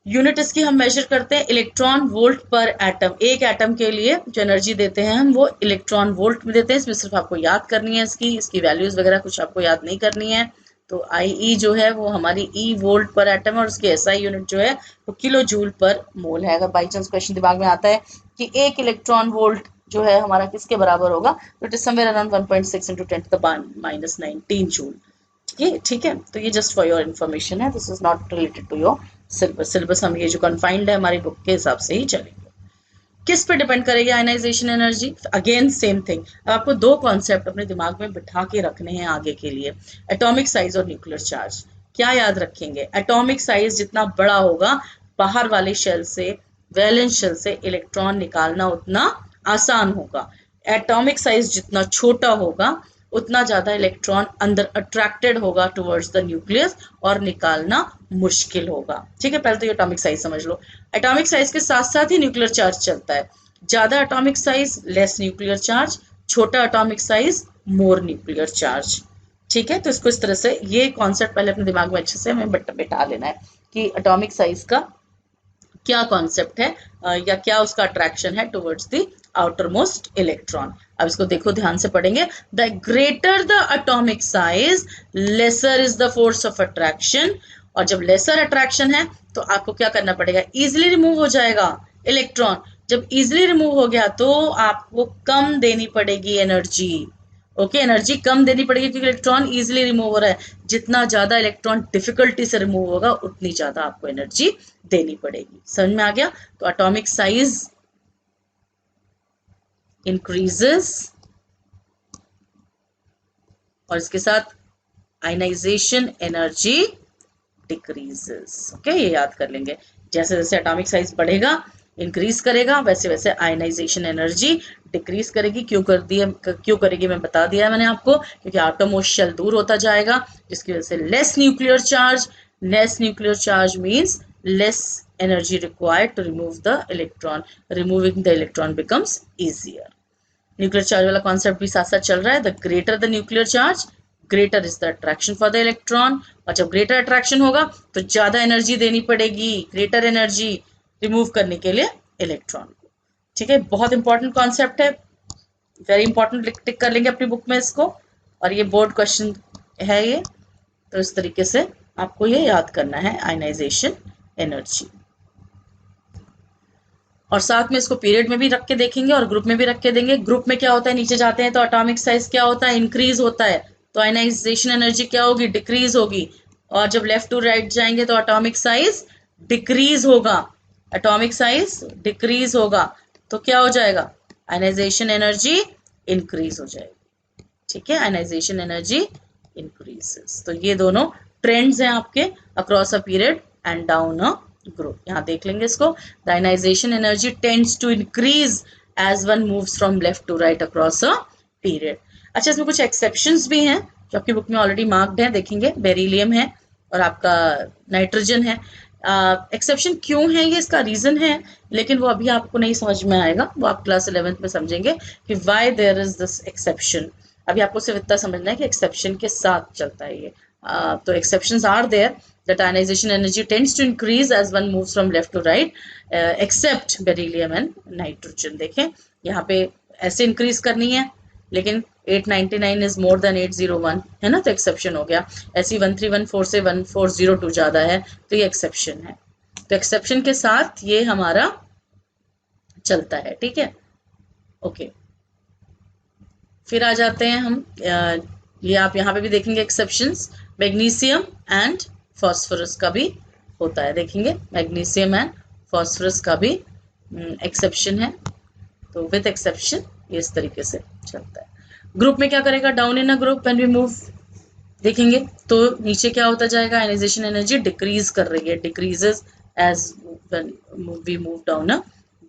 [SPEAKER 1] यूनिट इसकी हम मेजर करते हैं इलेक्ट्रॉन वोल्ट पर एटम। एक एटम के लिए जो एनर्जी देते हैं हम वो इलेक्ट्रॉन वोल्ट में देते हैं। इसमें सिर्फ आपको याद करनी है इसकी वैल्यूज वगैरह कुछ आपको याद नहीं करनी है। तो IE जो है वो हमारी E वोल्ट पर एटम है, और उसकी SI यूनिट जो है वो किलो जूल पर मोल है। अगर बाई चांस क्वेश्चन दिमाग में आता है कि एक इलेक्ट्रॉन वोल्ट जो है हमारा किसके बराबर होगा, तो it is somewhere around 1.6 × 10⁻⁹ joule. ये ठीक है। तो ये जस्ट फॉर योर इन्फॉर्मेशन है, this is not related to your syllabus. Syllabus हम ये जो कन्फाइंड है हमारी बुक के हिसाब से ही चलेंगे। किस पे डिपेंड करेगी ionization energy? Again same thing. अब आपको दो कॉन्सेप्ट अपने दिमाग में बिठा के रखने हैं आगे के लिए, एटॉमिक साइज और न्यूक्लियर चार्ज। क्या याद रखेंगे? एटॉमिक साइज जितना बड़ा होगा बाहर वाले शेल से, वैलेंस शेल से इलेक्ट्रॉन निकालना उतना आसान होगा। एटॉमिक साइज जितना छोटा होगा उतना ज्यादा इलेक्ट्रॉन अंदर अट्रैक्टेड होगा टुवर्ड्स द न्यूक्लियस और निकालना मुश्किल होगा। ठीक है, पहले तो ये एटॉमिक साइज समझ लो। एटॉमिक साइज के साथ साथ ही न्यूक्लियर चार्ज चलता है। ज्यादा atomic size less nuclear charge, छोटा एटॉमिक साइज मोर न्यूक्लियर चार्ज। ठीक है, तो इसको इस तरह से ये कॉन्सेप्ट पहले अपने दिमाग में अच्छे से हमें बिठा लेना है कि एटॉमिक साइज का क्या कॉन्सेप्ट है या क्या उसका अट्रैक्शन है towards the outermost electron. अब इसको देखो, ध्यान से पढ़ेंगे। The greater the atomic size lesser is the force of attraction. और जब लेसर अट्रैक्शन है तो आपको क्या करना पड़ेगा? इजिली रिमूव हो जाएगा इलेक्ट्रॉन। जब इजिली रिमूव हो गया तो आपको कम देनी पड़ेगी एनर्जी। ओके, एनर्जी कम देनी पड़ेगी क्योंकि इलेक्ट्रॉन इजिली रिमूव हो रहा है। जितना ज्यादा इलेक्ट्रॉन डिफिकल्टी से रिमूव होगा उतनी ज्यादा आपको एनर्जी देनी पड़ेगी। समझ में आ गया? तो एटॉमिक साइज इंक्रीजेस और इसके साथ आयनाइजेशन एनर्जी डिक्रीजेस। ओके, ये याद कर लेंगे। जैसे जैसे एटॉमिक साइज बढ़ेगा, इंक्रीज करेगा, वैसे वैसे आयनाइजेशन एनर्जी डिक्रीज करेगी। क्यों करेगी मैं बता दिया मैंने आपको, क्योंकि आटोमोस्ट शेल दूर होता जाएगा जिसकी वजह से less nuclear charge. Less nuclear charge means less energy required to remove the electron. Removing the electron becomes easier. Nuclear charge वाला कॉन्सेप्ट भी साथ साथ चल रहा है। The greater the nuclear charge, greater is the attraction for the electron. और जब greater attraction होगा तो ज्यादा एनर्जी देनी पड़ेगी, ग्रेटर एनर्जी रिमूव करने के लिए इलेक्ट्रॉन को। ठीक है, बहुत इंपॉर्टेंट कॉन्सेप्ट है, वेरी इंपॉर्टेंट। टिक कर लेंगे अपनी बुक में इसको। और ये बोर्ड क्वेश्चन है ये, तो इस तरीके से आपको ये याद करना है आयनाइजेशन एनर्जी। और साथ में इसको पीरियड में भी रख के देखेंगे और ग्रुप में भी रख के देंगे। ग्रुप में क्या होता है? नीचे जाते हैं तो एटॉमिक साइज क्या होता है? इंक्रीज होता है। तो आयनाइजेशन एनर्जी क्या होगी? डिक्रीज होगी। और जब लेफ्ट टू राइट जाएंगे तो एटॉमिक साइज डिक्रीज होगा। एटॉमिक साइज डिक्रीज होगा तो क्या हो जाएगा? आयनाइजेशन एनर्जी इंक्रीज हो जाएगी। ठीक है, आयनाइजेशन एनर्जी इंक्रीजेस। तो ये दोनों ट्रेंड्स हैं आपके across a period and down a group. यहाँ देख लेंगे इसको। The ionization energy tends to increase as one moves from left to right across a period. अच्छा, इसमें कुछ एक्सेप्शंस भी हैं जो आपकी बुक में ऑलरेडी मार्क्ड है, देखेंगे। बेरिलियम है और आपका नाइट्रोजन है। एक्सेप्शन क्यों है ये, इसका रीजन है, लेकिन वो अभी आपको नहीं समझ में आएगा, वो आप क्लास 11th में समझेंगे कि why there is this exception. अभी आपको सिर्फ इतना समझना है कि एक्सेप्शन के साथ चलता है ये। तो exceptions are there that ionization energy tends to increase as one moves from left to right except beryllium and nitrogen। देखें यहाँ पे ऐसे इंक्रीज करनी है लेकिन 899 is more than 801 है ना, तो एक्सेप्शन हो गया। ऐसी 1314 से 1402 ज्यादा है तो ये एक्सेप्शन है। तो एक्सेप्शन के साथ ये हमारा चलता है। ठीक है, ओके। फिर आ जाते हैं हम, ये आप यहाँ पे भी देखेंगे एक्सेप्शंस। मैग्नीशियम एंड फॉस्फोरस का भी होता है, देखेंगे। मैग्नीशियम एंड फॉस्फोरस का भी एक्सेप्शन है। तो विद एक्सेप्शन ये इस तरीके से चलता है। ग्रुप में क्या करेगा? Down in a group when we move, देखेंगे तो नीचे क्या होता जाएगा? आयनाइजेशन एनर्जी डिक्रीज कर रही है, decreases as when we move down a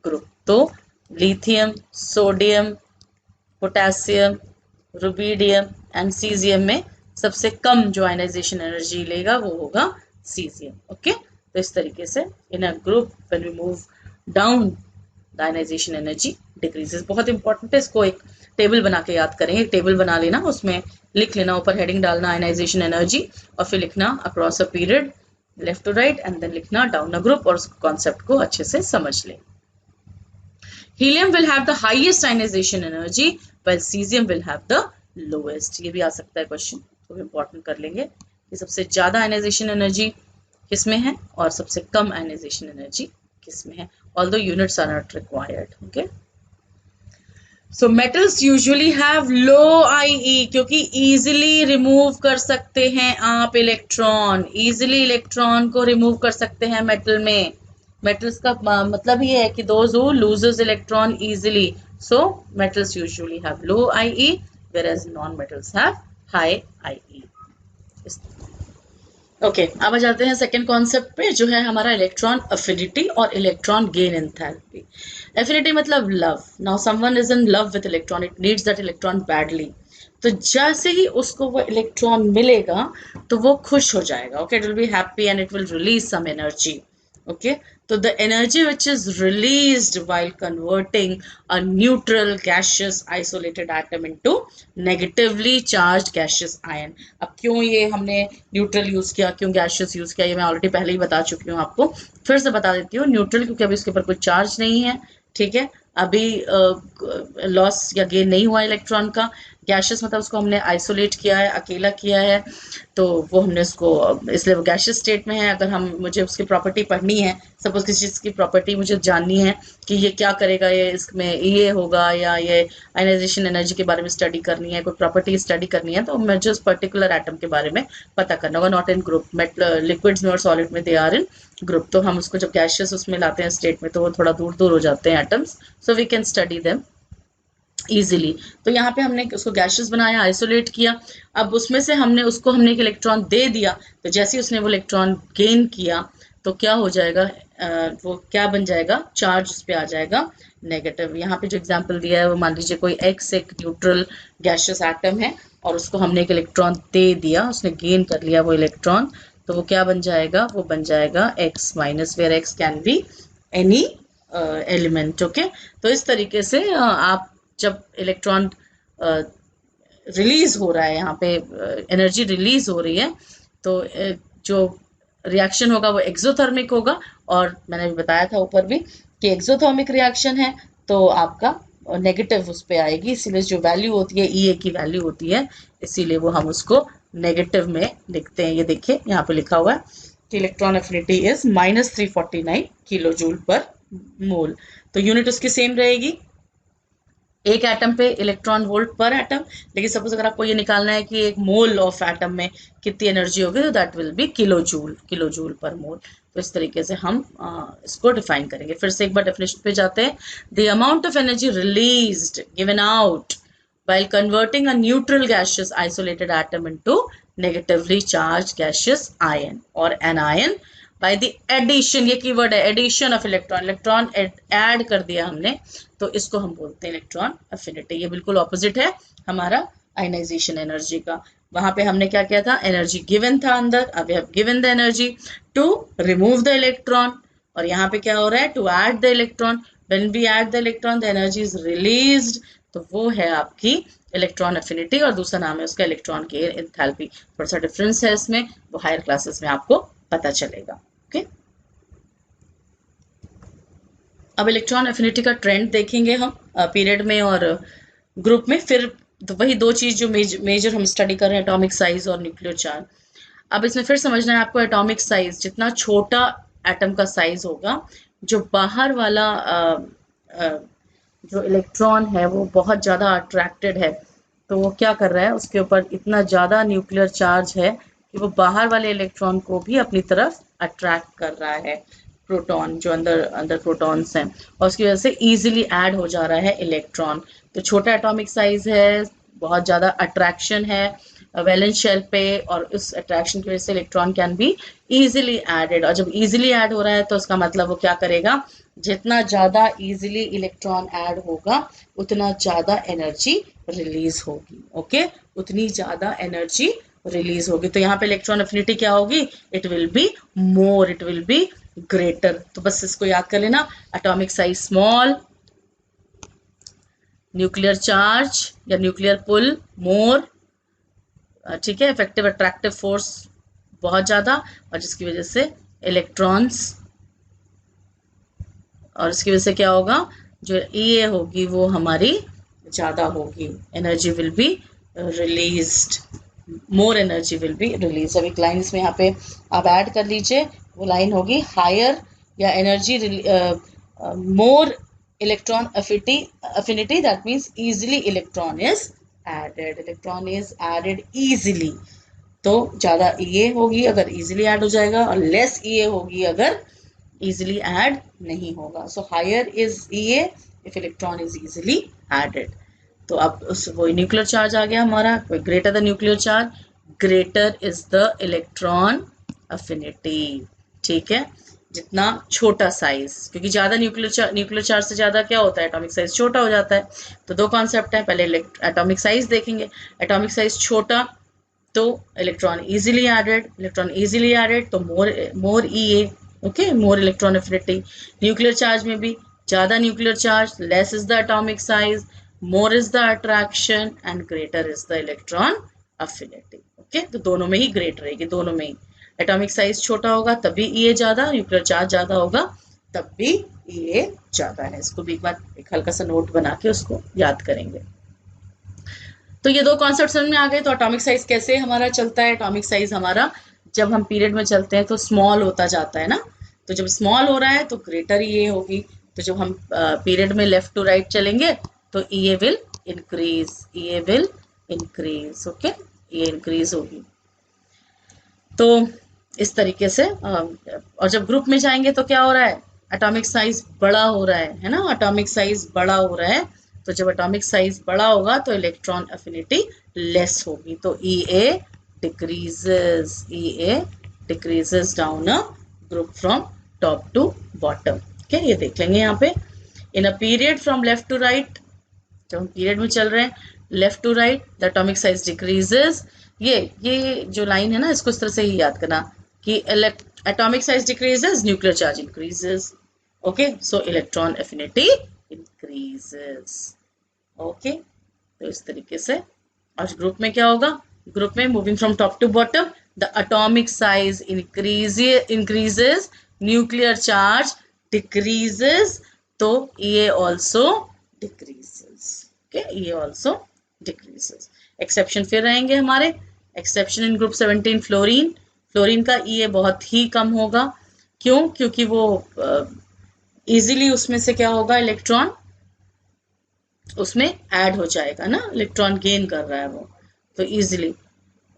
[SPEAKER 1] group. तो lithium, sodium, potassium, rubidium and caesium में सबसे कम जो आयनाइजेशन एनर्जी लेगा वो होगा सीजियम। ओके, तो इस तरीके से in a group when we move down the ionization energy decreases. बहुत इंपॉर्टेंट है, इसको एक टेबल बना के याद करेंगे। एक टेबल बना लेना, उसमें लिख लेना, ऊपर हेडिंग डालना आयनाइजेशन एनर्जी और फिर लिखना across a period left to right and then लिखना डाउन अ ग्रुप और उस कॉन्सेप्ट को अच्छे से समझ लें। Helium will have the highest ionization energy while caesium will have the lowest. ये भी आ सकता है क्वेश्चन, तो इंपॉर्टेंट कर लेंगे कि सबसे ज्यादा आयनाइजेशन एनर्जी किसमें है और सबसे कम आयनाइजेशन एनर्जी किसमें है, although units are not required. Okay, so metals usually have low IE क्योंकि इजीली रिमूव कर सकते हैं आप इलेक्ट्रॉन, इजीली इलेक्ट्रॉन को रिमूव कर सकते हैं मेटल में। मेटल्स का मतलब ये है कि those who loses electron easily, so metals usually have low IE whereas non metals have high IE। Okay अब आ जाते हैं सेकेंड कॉन्सेप्ट पे, जो है हमारा इलेक्ट्रॉन अफिनिटी और इलेक्ट्रॉन गेन एंथैल्पी। अफिनिटी मतलब love. Now someone is in love with electron, it needs that electron badly. तो जैसे ही उसको वो इलेक्ट्रॉन मिलेगा तो वो खुश हो जाएगा, okay, it will be happy and it will release some energy, okay, so the energy which is released while converting a neutral gaseous isolated atom into negatively charged gaseous ion। अब क्यों ये हमने न्यूट्रल यूज किया, क्यों gaseous use किया, ये मैं already पहले ही बता चुकी हूँ आपको, फिर से बता देती हूँ। न्यूट्रल क्योंकि अभी उसके ऊपर कोई चार्ज नहीं है, ठीक है, अभी लॉस या गेन नहीं हुआ इलेक्ट्रॉन का। गैशियस मतलब उसको हमने आइसोलेट किया है, अकेला किया है, तो वो हमने उसको, इसलिए वो गैशियस स्टेट में है। अगर हम मुझे उसकी प्रॉपर्टी पढ़नी है, सपोज किसी चीज़ की प्रॉपर्टी मुझे जाननी है कि ये क्या करेगा, ये इसमें ये होगा, या ये आयनाइजेशन एनर्जी के बारे में स्टडी करनी है, कोई प्रॉपर्टी स्टडी करनी है, तो मुझे उस पर्टिकुलर एटम के बारे में पता करना होगा। नॉट इन ग्रुप, लिक्विड्स में और सॉलिड में दे आर इन ग्रुप। तो हम उसको जब गैशियस उसमें लाते हैं स्टेट में, तो वो थोड़ा दूर दूर हो जाते हैं atoms, so we can study them easily. तो यहाँ पे हमने उसको गैशियस बनाया, आइसोलेट किया। अब उसमें से हमने एक इलेक्ट्रॉन दे दिया, तो जैसे ही उसने वो इलेक्ट्रॉन गेन किया तो क्या हो जाएगा, वो क्या बन जाएगा, चार्ज उस पर आ जाएगा नेगेटिव। यहाँ पे जो एग्जांपल दिया है वो मान लीजिए कोई X एक न्यूट्रल गैशियस एटम है और उसको हमने एक इलेक्ट्रॉन दे दिया, उसने गेन कर लिया वो इलेक्ट्रॉन, तो वो क्या बन जाएगा, वो बन जाएगा X minus, where X can be any element, okay. तो इस तरीके से आप जब इलेक्ट्रॉन रिलीज हो रहा है, यहाँ पे एनर्जी रिलीज हो रही है, तो जो रिएक्शन होगा वो एक्सोथर्मिक होगा। और मैंने भी बताया था ऊपर भी कि एक्सोथर्मिक रिएक्शन है तो आपका नेगेटिव उस पर आएगी, इसीलिए जो वैल्यू होती है EA की वैल्यू होती है, इसीलिए वो हम उसको नेगेटिव में लिखते हैं। ये देखिए यहाँ पे लिखा हुआ है कि electron affinity is -349 kilojoule per mole. तो यूनिट उसकी सेम रहेगी, एक एटम पे इलेक्ट्रॉन वोल्ट पर एटम। लेकिन सपोज अगर आपको ये निकालना है कि एक मोल ऑफ एटम में कितनी एनर्जी होगी, तो that will be kilojoule per mole. तो इस तरीके से हम इसको डिफाइन करेंगे। फिर से एक बार डेफिनेशन पे जाते हैं। The amount of energy released given out while converting a neutral gaseous isolated atom into negatively charged gaseous ion or anion by the addition, ये कीवर्ड है addition of electron, electron add कर दिया हमने, तो इसको हम बोलते हैं इलेक्ट्रॉन अफिनिटी। ये बिल्कुल ऑपोजिट है हमारा आयनाइजेशन एनर्जी का। वहां पे हमने क्या किया था, एनर्जी गिवन था अंदर, अब we have given the energy to remove the electron, और यहाँ पे क्या हो रहा है, to add the electron. When we add the electron the energy is released, तो वो है आपकी इलेक्ट्रॉन अफिनिटी, और दूसरा नाम है उसका इलेक्ट्रॉन गेन एंथैल्पी। थोड़ा सा डिफरेंस है इसमें, वो हायर क्लासेस में आपको पता चलेगा, ओके। अब इलेक्ट्रॉन अफिनिटी का ट्रेंड देखेंगे हम पीरियड में और ग्रुप में। फिर तो वही दो चीज जो मेजर हम स्टडी कर रहे हैं, एटॉमिक साइज और न्यूक्लियर चार्ज। अब इसमें फिर समझना है आपको, एटॉमिक साइज, जितना छोटा एटम का साइज होगा, जो बाहर वाला जो इलेक्ट्रॉन है वो बहुत ज़्यादा अट्रैक्टेड है, तो वो क्या कर रहा है, उसके ऊपर इतना ज़्यादा न्यूक्लियर चार्ज है कि वो बाहर वाले इलेक्ट्रॉन को भी अपनी तरफ अट्रैक्ट कर रहा है, प्रोटॉन जो अंदर प्रोटॉन्स हैं, और उसकी वजह से इजीली ऐड हो जा रहा है इलेक्ट्रॉन। तो छोटा एटॉमिक साइज है, बहुत ज़्यादा अट्रैक्शन है वैलेंस शेल पे, और उस अट्रैक्शन की वजह से electron can be easily added. और जब इजीली ऐड हो रहा है तो उसका मतलब वो क्या करेगा, जितना ज़्यादा इजीली इलेक्ट्रॉन ऐड होगा उतना ज़्यादा एनर्जी रिलीज होगी, ओके, उतनी ज़्यादा एनर्जी रिलीज होगी। तो यहाँ पे इलेक्ट्रॉन अफिनिटी क्या होगी, it will be more, it will be greater. तो बस इसको याद कर लेना, atomic size small, nuclear charge या न्यूक्लियर पुल मोर, ठीक है, इफेक्टिव अट्रैक्टिव फोर्स बहुत ज़्यादा, और जिसकी वजह से इलेक्ट्रॉन्स, और इसकी वजह से क्या होगा, जो EA होगी वो हमारी ज़्यादा होगी, energy will be released, more energy will be release. अब एक लाइन इसमें यहाँ पे आप ऐड कर लीजिए, वो लाइन होगी हायर या energy more Electron affinity, that means easily electron is added. Electron is added easily. तो ज्यादा EA होगी अगर easily add हो जाएगा, और less EA होगी अगर easily add नहीं होगा. So higher is EA if electron is easily added. तो अब उस वो न्यूक्लियर चार्ज आ गया हमारा. Greater the nuclear charge, greater is the electron affinity. ठीक है, जितना छोटा साइज, क्योंकि ज्यादा न्यूक्लियर चार्ज से ज्यादा क्या होता है, एटॉमिक साइज छोटा हो जाता है. तो दो कॉन्सेप्ट है, पहले एटॉमिक साइज देखेंगे. एटॉमिक साइज छोटा तो इलेक्ट्रॉन इजीली एडेड, तो more EA. Okay, more electron affinity. Nuclear charge में भी ज्यादा nuclear charge, less is the atomic size, more is the attraction and greater is the electron affinity. Okay, तो दोनों में ही great रहेगी, दोनों में ही. एटॉमिक साइज छोटा होगा तभी ईए ज्यादा, न्यूक्लियर चार्ज ज्यादा होगा तब भी ईए ज्यादा है. इसको भी एक बार एक हल्का सा नोट बना के उसको याद करेंगे. तो ये दो कॉन्सेप्ट समझ में आ गए. तो एटॉमिक साइज कैसे हमारा चलता है. एटॉमिक साइज हमारा जब हम पीरियड में चलते हैं तो स्मॉल होता जाता है ना. तो जब स्मॉल हो रहा है तो ग्रेटर ईए होगी. तो जब हम पीरियड में लेफ्ट टू राइट चलेंगे तो EA will increase. ओके, ये इंक्रीज होगी. तो इस तरीके से और जब ग्रुप में जाएंगे तो क्या हो रहा है, एटॉमिक साइज बड़ा हो रहा है ना. एटॉमिक साइज बड़ा हो रहा है, तो जब एटॉमिक साइज बड़ा होगा तो इलेक्ट्रॉन अफिनिटी लेस होगी. तो EA decreases down a group from top to bottom. Okay, ये देख लेंगे यहाँ पे. In a period from left to right, जब हम पीरियड में चल रहे हैं left to right, the atomic size decreases. ये जो लाइन है ना, इसको इस तरह से ही याद करना कि atomic size decreases, nuclear charge increases. Okay, सो इलेक्ट्रॉन एफिनिटी इंक्रीजेस. ओके, तो इस तरीके से. और ग्रुप में क्या होगा, ग्रुप में moving from top to bottom, the atomic size increases, nuclear charge decreases, तो EA also decreases. Okay, EA also decreases. Exception फिर रहेंगे हमारे. Exception in group 17 fluorine. Fluorine का EA बहुत ही कम होगा. क्यों, क्योंकि वो इजीली उसमें से क्या होगा, इलेक्ट्रॉन उसमें ऐड हो जाएगा ना, इलेक्ट्रॉन गेन कर रहा है वो, तो इजीली.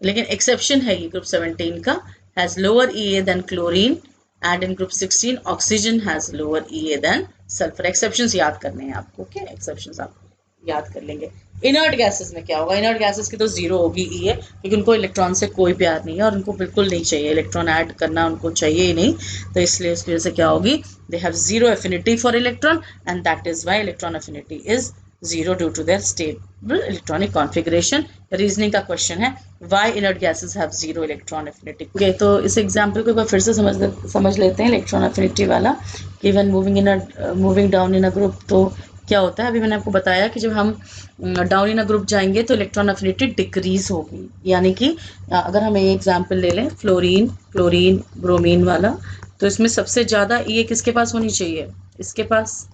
[SPEAKER 1] लेकिन एक्सेप्शन है ये ग्रुप 17 का, has lower EA than chlorine, and in group 16 oxygen has lower EA than sulphur. Exceptions याद करने हैं आपको. ओके, एक्सेप्शंस आप याद कर लेंगे. इनर्ट गैसेस में क्या होगा, इनर्ट गैसेस की तो जीरो होगी EA, क्योंकि उनको इलेक्ट्रॉन से कोई प्यार नहीं है और उनको बिल्कुल नहीं चाहिए, इलेक्ट्रॉन ऐड करना उनको चाहिए ही नहीं. तो इसलिए उसकी वजह से क्या होगी, they have zero affinity for electron, and that is why electron affinity is zero due to their stable electronic configuration. Reasoning का क्वेश्चन है, why inert gases have zero electron affinity. Okay, तो इस एग्जांपल को एक बार फिर से समझ लेते हैं, इलेक्ट्रॉन एफिनिटी वाला. कि when moving down in a group, तो क्या होता है, अभी मैंने आपको बताया कि जब हम डाउन इन अ ग्रुप जाएंगे तो इलेक्ट्रॉन एफिनिटी डिक्रीज होगी. यानी कि अगर हम ये एग्जांपल ले लें, फ्लोरीन, क्लोरीन, ब्रोमीन वाला, तो इसमें सबसे ज़्यादा EA किसके पास होनी चाहिए, इसके पास,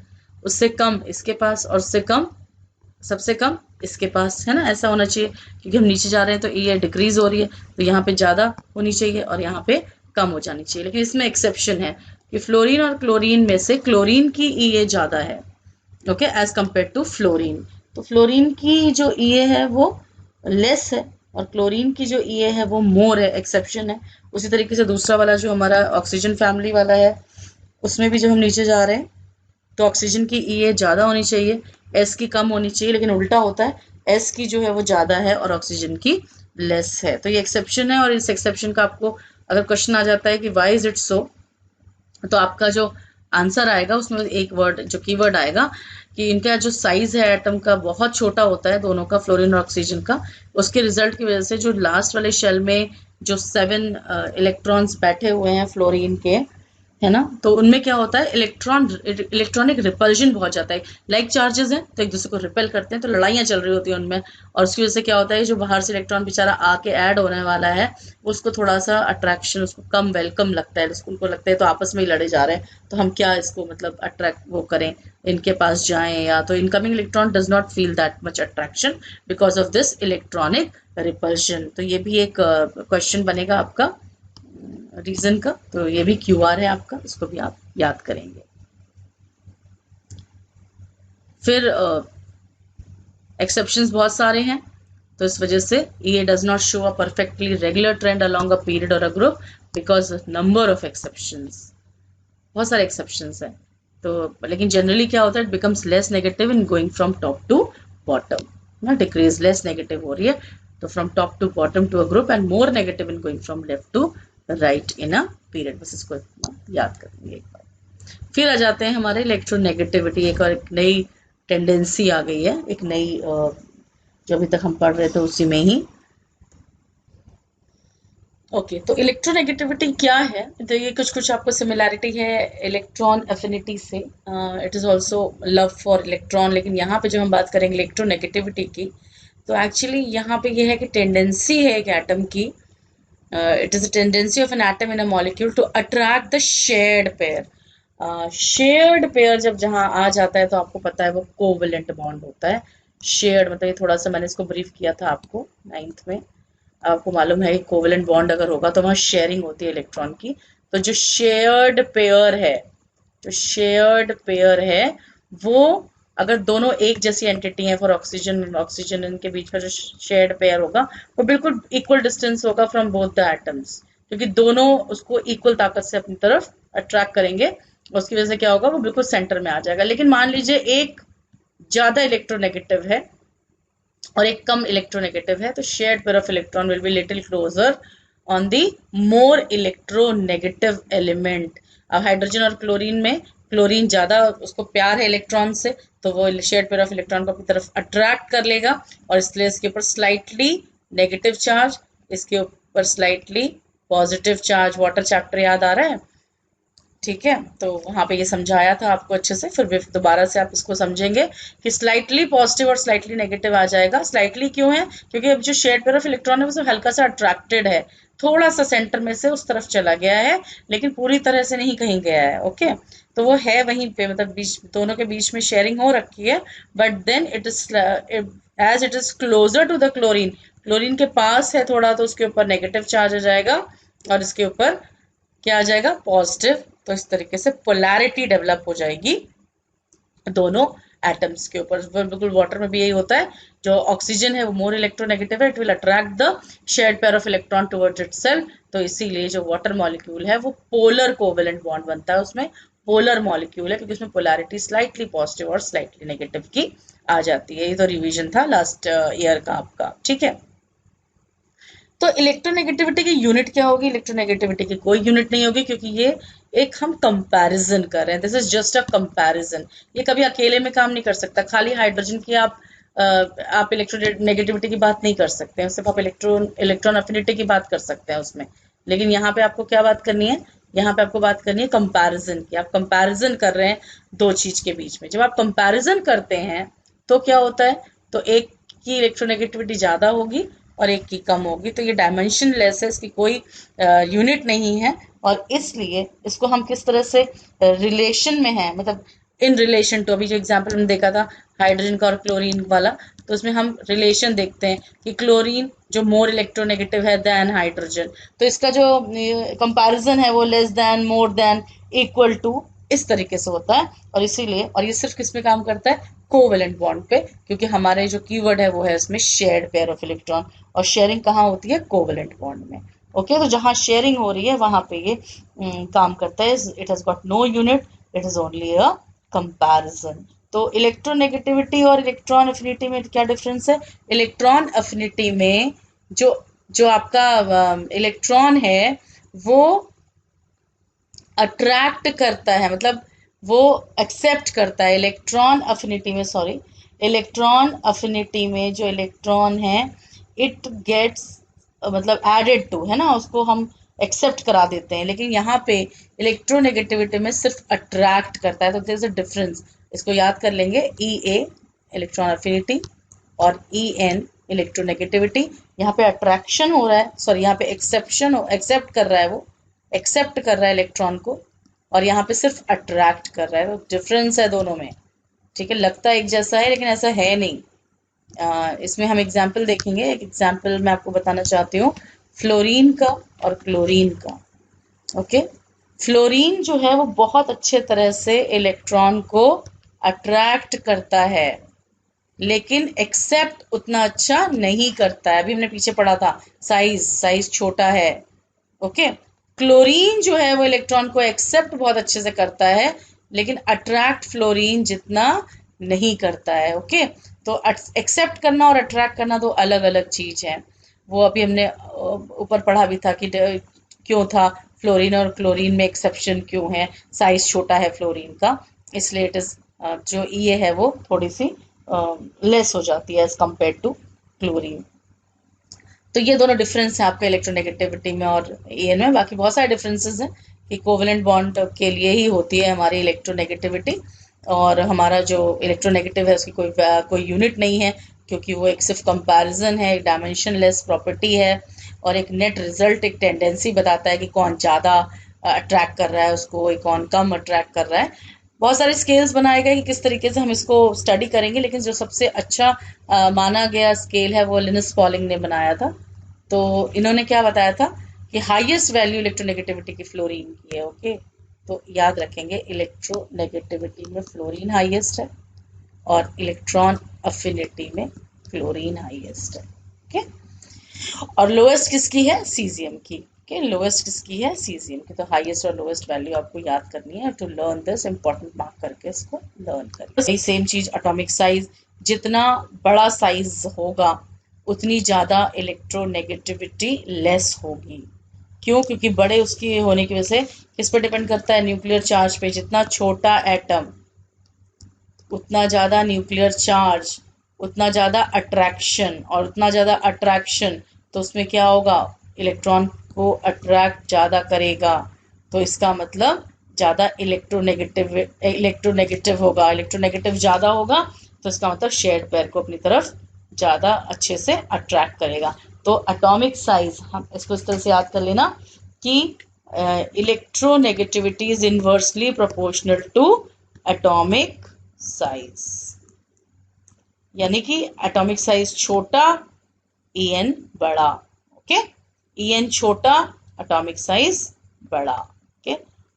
[SPEAKER 1] उससे कम इसके पास, और उससे कम, सबसे कम इसके पास, है ना. ऐसा होना चाहिए, क्योंकि हम नीचे जा रहे हैं तो EA डिक्रीज हो रही है, तो यहाँ पे ज़्यादा होनी चाहिए और यहाँ पे कम हो जानी चाहिए. लेकिन इसमें एक्सेप्शन है कि फ्लोरीन और क्लोरीन में से क्लोरीन की EA ज़्यादा है, okay, as compare to fluorine. तो फ्लोरीन की जो EA है वो लेस है और क्लोरीन की जो EA है वो मोर है, एक्सेप्शन है. उसी तरीके से दूसरा वाला जो हमारा ऑक्सीजन फैमिली वाला है, उसमें भी जब हम नीचे जा रहे हैं तो ऑक्सीजन की EA ज़्यादा होनी चाहिए, S की कम होनी चाहिए. लेकिन उल्टा होता है, S की जो है वो ज़्यादा है और ऑक्सीजन की लेस है. तो ये एक्सेप्शन है, और इस एक्सेप्शन का आपको अगर क्वेश्चन आ जाता है कि वाई इज इट सो, तो आपका जो आंसर आएगा उसमें एक वर्ड, जो कीवर्ड आएगा कि इनका जो साइज है एटम का बहुत छोटा होता है, दोनों का, फ्लोरीन और ऑक्सीजन का. उसके रिजल्ट की वजह से जो लास्ट वाले शेल में जो 7 इलेक्ट्रॉन्स बैठे हुए हैं फ्लोरीन के, है ना, तो उनमें क्या होता है, इलेक्ट्रॉनिक रिपल्जन बहुत जाता है. लाइक चार्जेस हैं तो एक दूसरे को रिपेल करते हैं, तो लड़ाइयाँ चल रही होती हैं उनमें, और उसकी वजह से क्या होता है, जो बाहर से इलेक्ट्रॉन बेचारा आके ऐड होने वाला है, उसको थोड़ा सा अट्रैक्शन, उसको कम वेलकम लगता है, उनको लगता है तो आपस में ही लड़े जा रहे हैं, तो हम क्या इसको मतलब अट्रैक्ट वो करें, इनके पास जाएं, या तो incoming electron does not feel that much attraction because of this electronic repulsion. तो ये भी एक क्वेश्चन बनेगा आपका रीजन का, तो ये भी QR है आपका, इसको भी आप याद करेंगे. फिर एक्सेप्शंस बहुत सारे हैं, तो इस वजह से ये does not show a perfectly regular trend along a period और a group because number of exceptions, बहुत सारे एक्सेप्शंस हैं। तो लेकिन जनरली क्या होता है, it becomes less negative in going from top to bottom ना, डिक्रीज लेस नेगेटिव हो रही है तो from top to bottom to a group, and more negative in going from left to right in a period. बस इसको याद करेंगे एक बार। फिर आ जाते हैं हमारे इलेक्ट्रोनेगेटिविटी, एक और एक नई टेंडेंसी आ गई है, एक नई जो अभी तक हम पढ़ रहे थे उसी में ही। ओके, तो इलेक्ट्रोनेगेटिविटी क्या है, तो ये कुछ कुछ आपको सिमिलैरिटी है इलेक्ट्रॉन एफिनिटी से। It is also love for electron, लेकिन यहाँ पे जो हम बात करेंगे इलेक्ट्रोनेगेटिविटी की, तो एक्चुअली यहाँ पे ये है कि टेंडेंसी है एक एटम की, it is a tendency of an atom in a molecule to attract the shared pair. Shared pair जब जहाँ आ जाता है तो आपको पता है वो कोवेलेंट बॉन्ड होता है। शेयर्ड मतलब ये थोड़ा सा मैंने इसको ब्रीफ किया था आपको 9th में, आपको मालूम है कोवेलेंट बॉन्ड अगर होगा तो वहाँ शेयरिंग होती है इलेक्ट्रॉन की। तो जो शेयर्ड पेयर है, जो शेयर्ड पेयर है वो, अगर दोनों एक जैसी एंटिटी है, फॉर ऑक्सीजन ऑक्सीजन, इनके बीच का जो शेयर्ड पेयर होगा वो बिल्कुल इक्वल डिस्टेंस होगा फ्रॉम बोथ द एटम्स, क्योंकि दोनों उसको इक्वल ताकत से अपनी तरफ अट्रैक्ट करेंगे, उसकी वजह से क्या होगा, वो बिल्कुल सेंटर में आ जाएगा। लेकिन मान लीजिए एक ज्यादा इलेक्ट्रोनेगेटिव है और एक कम इलेक्ट्रोनेगेटिव है, तो shared pair of electron will be little closer on the more electronegative element. अब हाइड्रोजन और क्लोरीन में, क्लोरीन ज्यादा उसको प्यार है इलेक्ट्रॉन से, तो वो शेयर्ड पेयर ऑफ इलेक्ट्रॉन को अपनी तरफ अट्रैक्ट कर लेगा, और इसलिए इसके ऊपर स्लाइटली नेगेटिव चार्ज, इसके ऊपर slightly positive charge. Water chapter याद आ रहा है, ठीक है, तो वहां पे ये समझाया था आपको अच्छे से, फिर दोबारा से आप इसको समझेंगे कि स्लाइटली पॉजिटिव और स्लाइटली नेगेटिव आ जाएगा। स्लाइटली क्यों है, क्योंकि अब जो शेयर्ड पेयर ऑफ इलेक्ट्रॉन है वो हल्का सा अट्रैक्टेड है, थोड़ा सा सेंटर में से उस तरफ चला गया है, लेकिन पूरी तरह से नहीं कहीं गया है। ओके, तो वो है वहीं पे, मतलब बीच, दोनों के बीच में शेयरिंग हो रखी है, but then it is as it is closer to the chlorine, chlorine के पास है थोड़ा, तो उसके ऊपर नेगेटिव चार्ज आ जाएगा और इसके ऊपर क्या आ जाएगा, पॉजिटिव। तो इस तरीके से पोलैरिटी डेवलप हो जाएगी दोनों एटम्स के ऊपर। बिल्कुल वाटर में भी यही होता है, जो ऑक्सीजन है वो मोर इलेक्ट्रोनेगेटिव है, it will attract the shared pair of electron towards itself, तो इसीलिए जो वाटर मॉलिक्यूल है वो पोलर कोवेलेंट बॉन्ड बनता है, उसमें पोलर मॉलिक्यूल है, क्योंकि उसमें पोलैरिटी स्लाइटली पॉजिटिव और स्लाइटली नेगेटिव की आ जाती है। ये तो रिवीजन था लास्ट ईयर का आपका, ठीक है। तो इलेक्ट्रोनेगेटिविटी की यूनिट क्या होगी, इलेक्ट्रोनेगेटिविटी की कोई यूनिट नहीं होगी, क्योंकि ये एक हम कंपैरिजन कर रहे हैं, this is just a comparison. ये कभी अकेले में काम नहीं कर सकता, खाली हाइड्रोजन की आप इलेक्ट्रोनेगेटिविटी की बात नहीं कर सकते हैं, सिर्फ आप इलेक्ट्रॉन अफिनिटी की बात कर सकते हैं उसमें। लेकिन यहाँ पे आपको क्या बात करनी है, यहाँ पे आपको बात करनी है कंपैरिजन की। आप कंपैरिजन कर रहे हैं दो चीज के बीच में, जब आप कंपैरिजन करते हैं तो क्या होता है, तो एक की इलेक्ट्रोनेगेटिविटी ज्यादा होगी और एक की कम होगी, तो ये डायमेंशन लेस है, इसकी कोई यूनिट नहीं है, और इसलिए इसको हम किस तरह से रिलेशन में है, मतलब इन रिलेशन टू, अभी जो एग्जांपल हमने देखा था हाइड्रोजन का और क्लोरीन वाला, तो उसमें हम रिलेशन देखते हैं कि क्लोरीन जो मोर इलेक्ट्रोनेगेटिव है देन हाइड्रोजन, तो इसका जो कंपैरिजन है वो less than, more than, equal to, इस तरीके से होता है। और इसीलिए, और ये सिर्फ किस में काम करता है, कोवेलेंट बॉन्ड पे, क्योंकि हमारे जो कीवर्ड है वो है इसमें शेयर्ड पेयर ऑफ इलेक्ट्रॉन, और शेयरिंग कहाँ होती है, कोवेलेंट बॉन्ड में। ओके, तो जहां शेयरिंग हो रही है वहां पे ये काम करता है। It has got no unit, it is only a comparison. तो इलेक्ट्रोनेगेटिविटी और इलेक्ट्रॉन अफिनिटी में क्या डिफरेंस है, इलेक्ट्रॉन अफिनिटी में जो जो आपका इलेक्ट्रॉन है वो अट्रैक्ट करता है, मतलब वो एक्सेप्ट करता है। इलेक्ट्रॉन अफिनिटी में, सॉरी, इलेक्ट्रॉन अफिनिटी में जो इलेक्ट्रॉन है इट गेट्स, मतलब एडेड टू, है ना, उसको हम एक्सेप्ट करा देते हैं, लेकिन यहाँ पे इलेक्ट्रोनेगेटिविटी में सिर्फ अट्रैक्ट करता है, तो देयर इज अ डिफरेंस। इसको याद कर लेंगे, ई ए इलेक्ट्रॉन अफिनिटी और ई एन इलेक्ट्रोनेगेटिविटी। यहाँ पे अट्रैक्शन हो रहा है, सॉरी यहाँ पे एक्सेप्शन हो, एक्सेप्ट कर रहा है, वो एक्सेप्ट कर रहा है इलेक्ट्रॉन को, और यहाँ पे सिर्फ अट्रैक्ट कर रहा है, तो डिफरेंस है दोनों में, ठीक है। लगता है एक जैसा है लेकिन ऐसा है नहीं। इसमें हम एग्जाम्पल देखेंगे, एक एग्जाम्पल मैं आपको बताना चाहती हूँ फ्लोरीन का और क्लोरीन का। ओके, फ्लोरीन जो है वो बहुत अच्छे तरह से इलेक्ट्रॉन को अट्रैक्ट करता है, लेकिन एक्सेप्ट उतना अच्छा नहीं करता है। अभी हमने पीछे पढ़ा था, साइज छोटा है। ओके, क्लोरीन जो है वो इलेक्ट्रॉन को एक्सेप्ट बहुत अच्छे से करता है, लेकिन अट्रैक्ट फ्लोरीन जितना नहीं करता है। ओके, तो एक्सेप्ट करना और अट्रैक्ट करना दो अलग अलग चीज है। वो अभी हमने ऊपर पढ़ा भी था कि क्यों था फ्लोरीन और क्लोरीन में एक्सेप्शन क्यों है, साइज छोटा है फ्लोरीन का, इसलिए इट इज जो ये है वो थोड़ी सी लेस हो जाती है एज कम्पेयर टू क्लोरीन। तो ये दोनों डिफरेंस है आपका इलेक्ट्रोनेगेटिविटी में और एन में। बाकी बहुत सारे डिफरेंसेस हैं कि कोवेलेंट बॉन्ड के लिए ही होती है हमारी इलेक्ट्रोनेगेटिविटी, और हमारा जो इलेक्ट्रोनेगेटिव है उसकी कोई यूनिट नहीं है, क्योंकि वो एक सिर्फ कंपैरिजन है, एक डायमेंशनलेस प्रॉपर्टी है, और एक नेट रिजल्ट, एक टेंडेंसी बताता है कि कौन ज़्यादा अट्रैक्ट कर रहा है उसको, कौन कम अट्रैक्ट कर रहा है। बहुत सारे स्केल्स बनाए गए कि किस तरीके से हम इसको स्टडी करेंगे, लेकिन जो सबसे अच्छा माना गया स्केल है वो लिनस पॉलिंग ने बनाया था। तो इन्होंने क्या बताया था कि हाईएस्ट वैल्यू इलेक्ट्रोनेगेटिविटी की फ्लोरीन की है। ओके, तो याद रखेंगे इलेक्ट्रोनेगेटिविटी में फ्लोरीन हाईएस्ट है और इलेक्ट्रॉन अफिनिटी में क्लोरीन हाईएस्ट है। ओके, और लोएस्ट किसकी है, सीजियम की। ओके, लोएस्ट किसकी है, सीजियम की। तो हाईएस्ट और लोएस्ट वैल्यू आपको याद करनी है। To learn this important mark करके इसको लर्न करें। सेम चीज एटॉमिक साइज, जितना बड़ा साइज होगा उतनी ज़्यादा इलेक्ट्रोनेगेटिविटी लेस होगी। क्यों? क्योंकि बड़े उसकी होने की वजह से किस पर डिपेंड करता है, न्यूक्लियर चार्ज पे। जितना छोटा एटम उतना ज़्यादा न्यूक्लियर चार्ज, उतना ज़्यादा अट्रैक्शन, और उतना ज़्यादा अट्रैक्शन तो उसमें क्या होगा, इलेक्ट्रॉन को अट्रैक्ट ज़्यादा करेगा। तो इसका मतलब ज़्यादा इलेक्ट्रोनेगेटिव होगा। इलेक्ट्रोनेगेटिव ज़्यादा होगा तो इसका मतलब शेयर्ड पेयर को अपनी तरफ ज़्यादा अच्छे से अट्रैक्ट करेगा। तो एटॉमिक साइज, हम इसको इस तरह से याद कर लेना कि electronegativity is inversely proportional to atomic size, यानी कि एटॉमिक साइज छोटा, En बड़ा। ओके, En छोटा, एटॉमिक साइज बड़ा। Okay,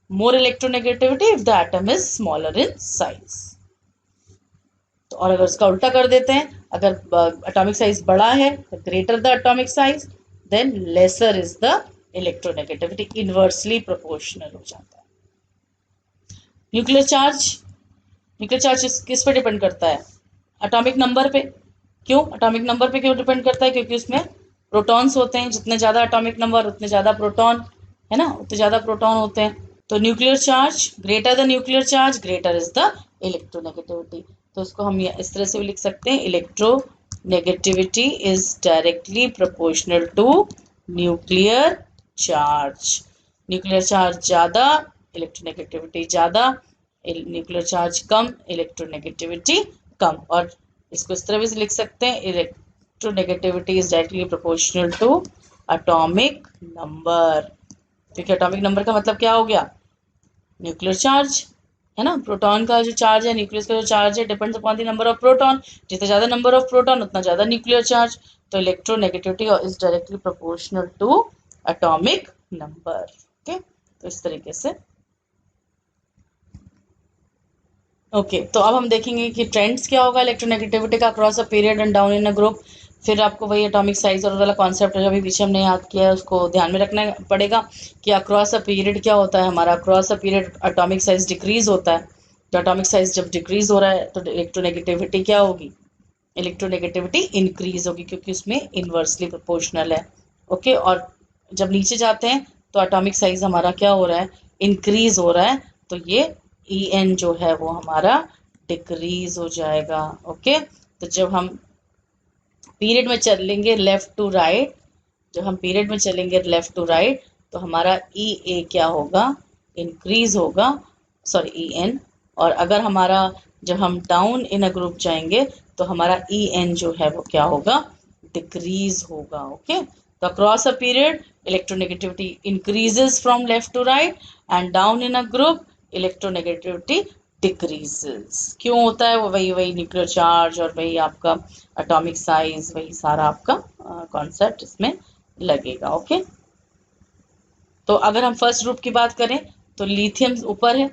[SPEAKER 1] more electronegativity if the atom is smaller in size. तो और अगर इसका उल्टा कर देते हैं, अगर एटॉमिक साइज बड़ा है, greater the atomic size, then lesser is the electronegativity, inversely proportional हो जाता है। न्यूक्लियर चार्ज, न्यूक्लियर चार्ज किस पे डिपेंड करता है, एटॉमिक नंबर पे। क्यों एटॉमिक नंबर पे क्यों डिपेंड करता है, क्योंकि उसमें प्रोटॉन्स होते हैं। जितने ज़्यादा एटॉमिक नंबर उतने ज़्यादा प्रोटॉन, है ना, उतने ज़्यादा प्रोटॉन होते हैं। तो nuclear charge, greater the nuclear charge greater is the electronegativity. तो उसको हम इस तरह से भी लिख सकते हैं, electronegativity is directly proportional to nuclear charge. Nuclear charge ज़्यादा, इलेक्ट्रोनेगेटिविटी ज़्यादा, न्यूक्लियर चार्ज कम, इलेक्ट्रोनेगेटिविटी कम। और इसको इस तरह भी लिख सकते हैं, electronegativity is directly proportional to atomic number. क्योंकि एटॉमिक नंबर का मतलब क्या हो गया, न्यूक्लियर चार्ज, है ना। प्रोटॉन का जो चार्ज है, न्यूक्लियस का जो चार्ज है, depends upon the number of proton. जितना ज़्यादा नंबर ऑफ प्रोटॉन उतना ज़्यादा न्यूक्लियर चार्ज। तो electronegativity is directly proportional to atomic number. Okay, तो इस तरीके से। ओके, तो अब हम देखेंगे कि ट्रेंड्स क्या होगा इलेक्ट्रोनेगेटिविटी का across a period and down in a group. फिर आपको वही एटॉमिक साइज और वाला कॉन्सेप्ट जो अभी पीछे हमने याद किया है उसको ध्यान में रखना पड़ेगा कि अक्रॉस अ पीरियड क्या होता है हमारा। Across a period atomic size decrease होता है। तो एटॉमिक साइज जब डिक्रीज हो रहा है तो इलेक्ट्रोनेगेटिविटी क्या होगी, इलेक्ट्रोनेगेटिविटी इंक्रीज होगी, क्योंकि उसमें इनवर्सली प्रोपोर्शनल है। ओके, और जब नीचे जाते हैं तो एटॉमिक साइज हमारा क्या हो रहा है, इंक्रीज हो रहा है। तो ये En जो है वो हमारा डिक्रीज हो जाएगा। ओके, तो जब हम पीरियड में चलेंगे लेफ्ट टू राइट, जब हम पीरियड में चलेंगे लेफ्ट टू राइट तो हमारा E क्या होगा, इंक्रीज होगा, सॉरी En। और अगर हमारा जब हम डाउन इन अ ग्रुप जाएंगे तो हमारा En जो है वो क्या होगा, डिक्रीज होगा। ओके, तो across a period electronegativity increases from left to right and down in a group electronegativity decreases. क्यों होता है वो, वही न्यूक्लियर चार्ज और वही आपका एटॉमिक साइज, वही सारा आपका कॉन्सेप्ट इसमें लगेगा। ओके, तो अगर हम फर्स्ट ग्रुप की बात करें तो लिथियम ऊपर है,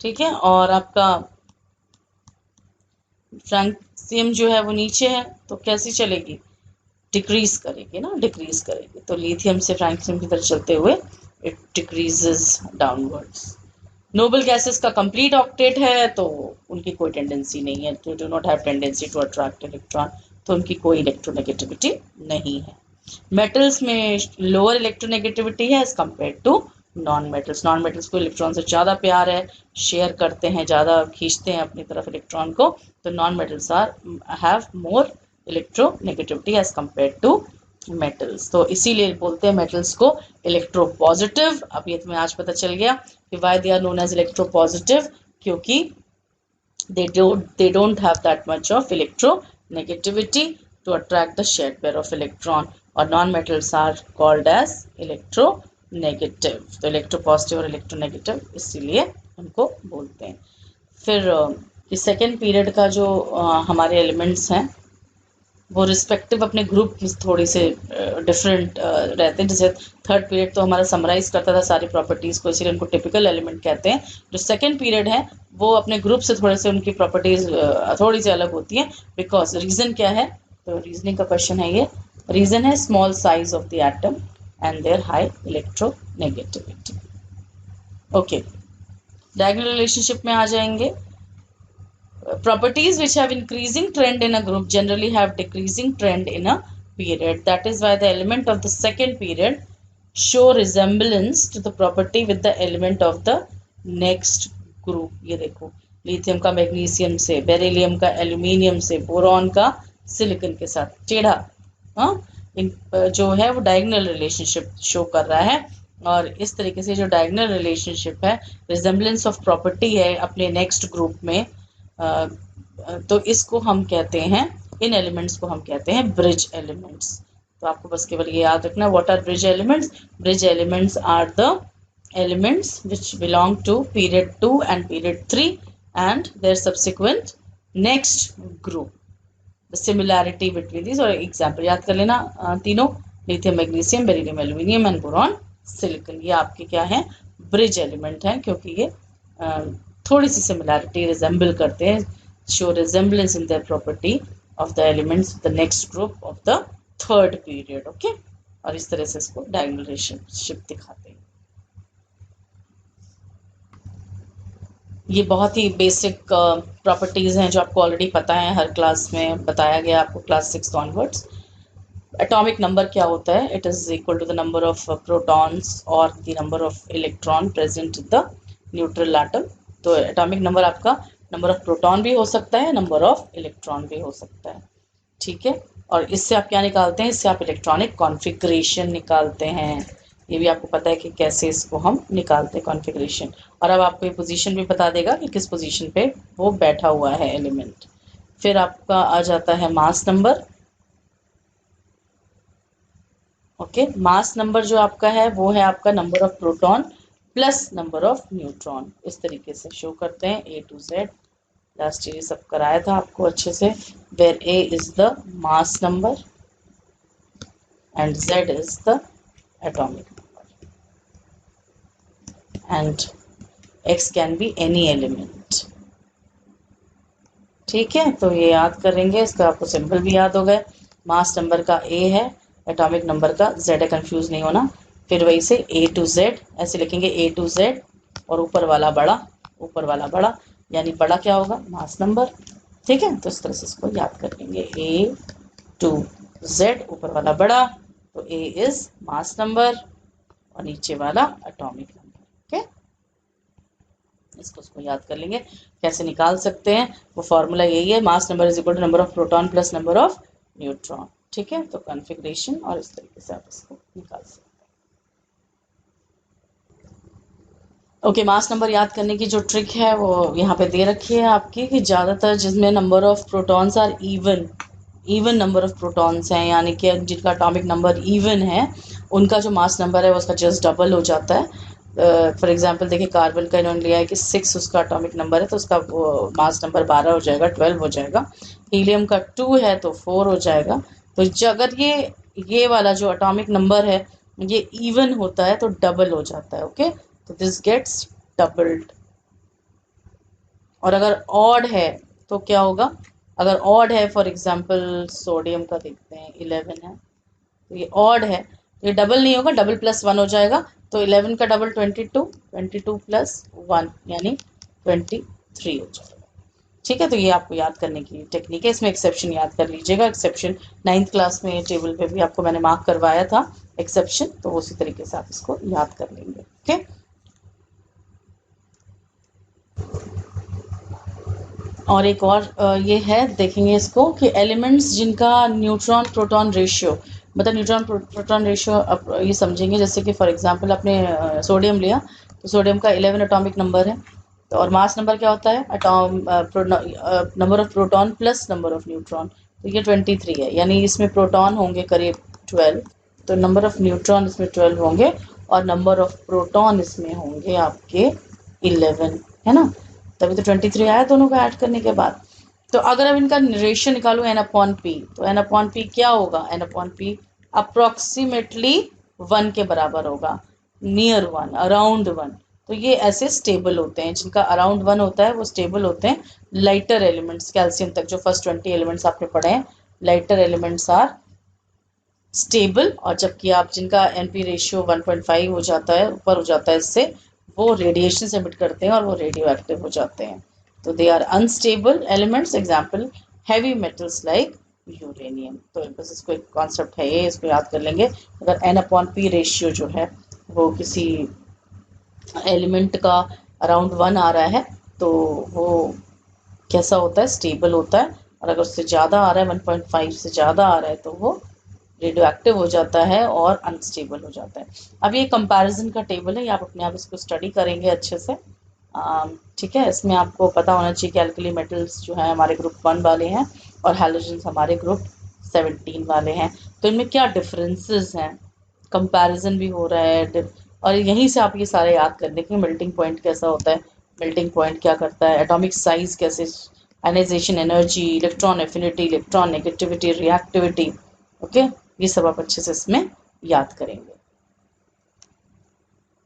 [SPEAKER 1] ठीक है, और आपका फ्रैंक्सियम जो है वो नीचे है, तो कैसी चलेगी, डिक्रीज करेगी ना, डिक्रीज करेगी। तो लिथियम से फ्रैंक्सियम की तरफ चलते हुए it decreases downwards. Noble gases का कंप्लीट ऑक्टेट है, तो उनकी कोई टेंडेंसी नहीं है, तो do not have tendency to attract electron, तो उनकी कोई इलेक्ट्रोनेगेटिविटी नहीं है। मेटल्स में लोअर इलेक्ट्रोनेगेटिविटी है as compare to non metals. Non metals को इलेक्ट्रॉन से ज़्यादा प्यार है, शेयर करते हैं, ज़्यादा खींचते हैं अपनी तरफ इलेक्ट्रॉन को, तो non metals are have more electronegativity as compare to metals. तो इसीलिए बोलते हैं मेटल्स को इलेक्ट्रो पॉजिटिव। अब ये तुम्हें आज पता चल गया कि why they are known as electropositive, क्योंकि they don't have that much of electronegativity to attract the shared pair of electron, और non-metals are called as electronegative। तो electropositive और electronegative इसीलिए उनको बोलते हैं। फिर इस सेकेंड पीरियड का जो हमारे एलिमेंट्स हैं वो रिस्पेक्टिव अपने ग्रुप में थोड़ी से डिफरेंट रहते हैं। जैसे थर्ड पीरियड तो हमारा समराइज करता था सारी प्रॉपर्टीज़ को, इसीलिए उनको टिपिकल एलिमेंट कहते हैं। जो सेकंड पीरियड है वो अपने ग्रुप से थोड़े से उनकी प्रॉपर्टीज़ थोड़ी सी अलग होती हैं। बिकॉज रीज़न क्या है, तो रीजनिंग का क्वेश्चन है ये। रीज़न है small size of the atom and their high electronegativity. Okay, diagonal relationship में आ जाएंगे। Properties which have increasing trend in a group generally have decreasing trend in a period. That is why the element of the second period show resemblance to the property with the element of the next group. ये देखो, lithium का magnesium से, beryllium का aluminium से, boron का silicon के साथ टेढ़ा, हाँ, जो है वो डायगोनल रिलेशनशिप शो कर रहा है। और इस तरीके से जो डायगोनल रिलेशनशिप है, रिजेम्बलेंस ऑफ प्रॉपर्टी है अपने नेक्स्ट ग्रुप में, तो इसको हम कहते हैं, इन एलिमेंट्स को हम कहते हैं ब्रिज एलिमेंट्स। तो आपको बस केवल ये याद रखना, what are bridge elements. Bridge elements are the elements which belong to period 2 and period 3 and their subsequent next group. The similarity between these, और एग्जाम्पल याद कर लेना तीनों, lithium magnesium, beryllium aluminium and boron silicon. ये आपके क्या है, bridge element हैं, क्योंकि ये थोड़ी सी सिमिलैरिटी रिजेंबल करते हैं, show resemblance in their property of the elements the next group of the third period. Okay, और इस तरह से इसको डायगोनल रिलेशनशिप दिखाते हैं। ये बहुत ही बेसिक प्रॉपर्टीज हैं जो आपको ऑलरेडी पता है, हर क्लास में बताया गया आपको, क्लास 6 ऑनवर्ड्स। एटॉमिक नंबर क्या होता है, it is equal to the number of protons और the number of electron present in the neutral atom. तो एटॉमिक नंबर आपका नंबर ऑफ प्रोटॉन भी हो सकता है, नंबर ऑफ इलेक्ट्रॉन भी हो सकता है, ठीक है। और इससे आप क्या निकालते हैं, इससे आप इलेक्ट्रॉनिक कॉन्फ़िगरेशन निकालते हैं। ये भी आपको पता है कि कैसे इसको हम निकालते हैं कॉन्फ़िगरेशन। और अब आपको ये पोजीशन भी बता देगा कि किस पोजीशन पे वो बैठा हुआ है एलिमेंट। फिर आपका आ जाता है mass number. Okay, mass number जो आपका है वो है आपका number of proton plus number of neutron. इस तरीके से शो करते हैं A to Z। Last year सब कराया था आपको अच्छे से, where A is the mass number and Z is the atomic number and X can be any element. ठीक है, तो ये याद करेंगे, इसका आपको सिंबल भी याद हो गए। मास नंबर का A है, एटॉमिक नंबर का Z है, कंफ्यूज नहीं होना। फिर वही से A to Z ऐसे लिखेंगे, A to Z, और ऊपर वाला बड़ा, ऊपर वाला बड़ा, यानी बड़ा क्या होगा, मास नंबर। ठीक है, तो इस तरह से इसको याद कर लेंगे, A to Z, ऊपर वाला बड़ा, तो A इज मास नंबर और नीचे वाला एटॉमिक नंबर। ओके, इसको याद कर लेंगे। कैसे निकाल सकते हैं, वो फॉर्मूला यही है, mass number is equal to number of proton plus number of neutron. ठीक है, तो कॉन्फ़िगरेशन, और इस तरीके से आप इसको निकाल सकते हैं। ओके, मास नंबर याद करने की जो ट्रिक है वो यहाँ पे दे रखी है आपकी, कि ज़्यादातर जिसमें number of protons are even number of protons हैं, यानी कि जिनका एटॉमिक नंबर इवन है, उनका जो मास नंबर है वो उसका जस्ट डबल हो जाता है। फॉर एग्जांपल देखिए, कार्बन का इन्होंने लिया है कि 6 उसका एटॉमिक नंबर है, तो उसका मास नंबर 12 हो जाएगा, 12 हो जाएगा। हीलियम का 2 है तो 4 हो जाएगा। तो अगर ये वाला जो एटॉमिक नंबर है ये इवन होता है तो डबल हो जाता है। ओके, तो दिस गेट्स डबल्ड। और अगर ऑड है तो क्या होगा, अगर ऑड है फॉर एग्जांपल सोडियम का देखते हैं 11 है, तो ये ऑड है, ये डबल नहीं होगा, डबल प्लस वन हो जाएगा, तो 11 का डबल 22, 22 प्लस वन यानी 23 हो जाएगा। ठीक है, तो ये आपको याद करने की टेक्निक है। इसमें एक्सेप्शन याद कर लीजिएगा, एक्सेप्शन 9th क्लास में टेबल पे भी आपको मैंने मार्क करवाया था एक्सेप्शन, तो उसी तरीके से आप इसको याद कर लेंगे। ओके, और एक और ये है, देखेंगे इसको कि एलिमेंट्स जिनका न्यूट्रॉन प्रोटॉन रेशियो, मतलब न्यूट्रॉन प्रोटॉन रेशियो ये समझेंगे, जैसे कि फॉर एग्जांपल आपने सोडियम लिया, तो सोडियम का 11 एटॉमिक नंबर है, तो और मास नंबर क्या होता है, number of proton plus number of neutron, तो ये 23 है, यानी इसमें प्रोटॉन होंगे करीब 12, तो नंबर ऑफ न्यूट्रॉन इसमें 12 होंगे और नंबर ऑफ प्रोटॉन इसमें होंगे आपके 11, है ना, तभी तो 23 आया दोनों को ऐड करने के बाद। तो अगर अब इनका रेशियो निकालूं एन अपॉन पी, तो एन अपॉन पी क्या होगा, एन अपॉन पी अप्रोक्सीमेटली 1 के बराबर होगा, नियर 1, अराउंड 1। तो ये ऐसे स्टेबल होते हैं, जिनका अराउंड 1 होता है वो स्टेबल होते हैं। लाइटर एलिमेंट्स कैल्शियम तक, जो फर्स्ट 20 एलिमेंट्स आपने पढ़े हैं, लाइटर एलिमेंट्स आर स्टेबल, और जबकि आप जिनका एनपी रेशियो 1.5 हो जाता है, ऊपर हो जाता है इससे, वो रेडिएशन एमिट करते हैं और वो रेडियो एक्टिव हो जाते हैं, तो they are unstable elements. Example heavy metals like uranium. तो बस इसको एक कॉन्सेप्ट है ये, इसको याद कर लेंगे। अगर एन अपॉन पी रेशियो जो है वो किसी एलिमेंट का अराउंड 1 आ रहा है, तो वो कैसा होता है, स्टेबल होता है, और अगर उससे ज़्यादा आ रहा है, 1.5 से ज़्यादा आ रहा है, तो वो रेडियो एक्टिव हो जाता है और अनस्टेबल हो जाता है। अब ये कंपैरिजन का टेबल है, ये आप अपने आप इसको स्टडी करेंगे अच्छे से। ठीक है, इसमें आपको पता होना चाहिए कि एल्कली मेटल्स जो है हमारे ग्रुप 1 वाले हैं और हैलोजेंस हमारे ग्रुप 17 वाले हैं, तो इनमें क्या डिफरेंसेस हैं, कंपैरिजन भी हो रहा है, और यहीं से आप ये सारे याद कर देखें। मेल्टिंग पॉइंट कैसा होता है, मेल्टिंग पॉइंट क्या करता है, एटॉमिक साइज कैसे, ionization energy, electron affinity, electron negativity, reactivity, okay, ये सब आप अच्छे से इसमें याद करेंगे।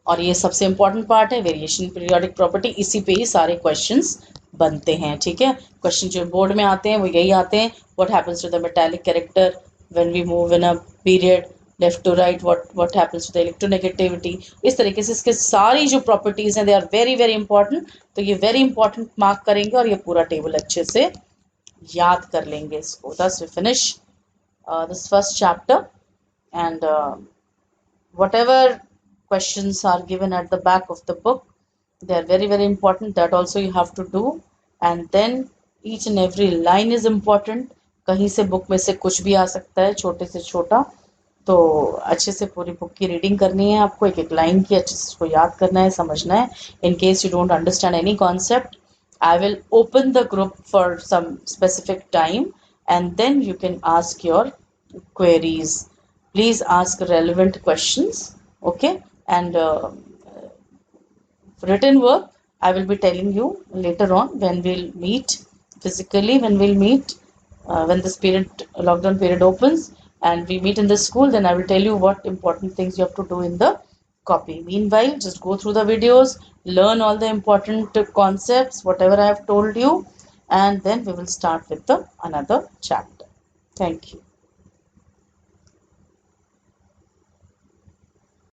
[SPEAKER 1] और ये सबसे इंपॉर्टेंट पार्ट है, वेरिएशन पीरियोडिक प्रॉपर्टी, इसी पे ही सारे क्वेश्चंस बनते हैं। ठीक है, क्वेश्चन जो बोर्ड में आते हैं वो यही आते हैं, what happens to the metallic character when we move in a period left to right, what happens to the electronegativity, इस तरीके से इसके सारी जो प्रॉपर्टीज हैं they are very very important. तो ये वेरी इंपॉर्टेंट मार्क करेंगे और ये पूरा टेबल अच्छे से याद कर लेंगे इसको। Thus we finish this first chapter, and whatever questions are given at the back of the book, they are very very important, that also you have to do, and then each and every line is important। कहीं से book में से कुछ भी आ सकता है, छोटे से छोटा, तो अच्छे से पूरी बुक की रीडिंग करनी है आपको, एक एक लाइन की अच्छे से उसको याद करना है, समझना है। In case you don't understand any concept, I will open the group for some specific time, and then you can ask your queries. Please ask relevant questions, okay? And written work I will be telling you later on when we'll meet physically, when this period, lockdown period opens and we meet in the school, then I will tell you what important things you have to do in the copy. Meanwhile, just go through the videos, learn all the important concepts, whatever I have told you, and then we will start with the another chapter. Thank you.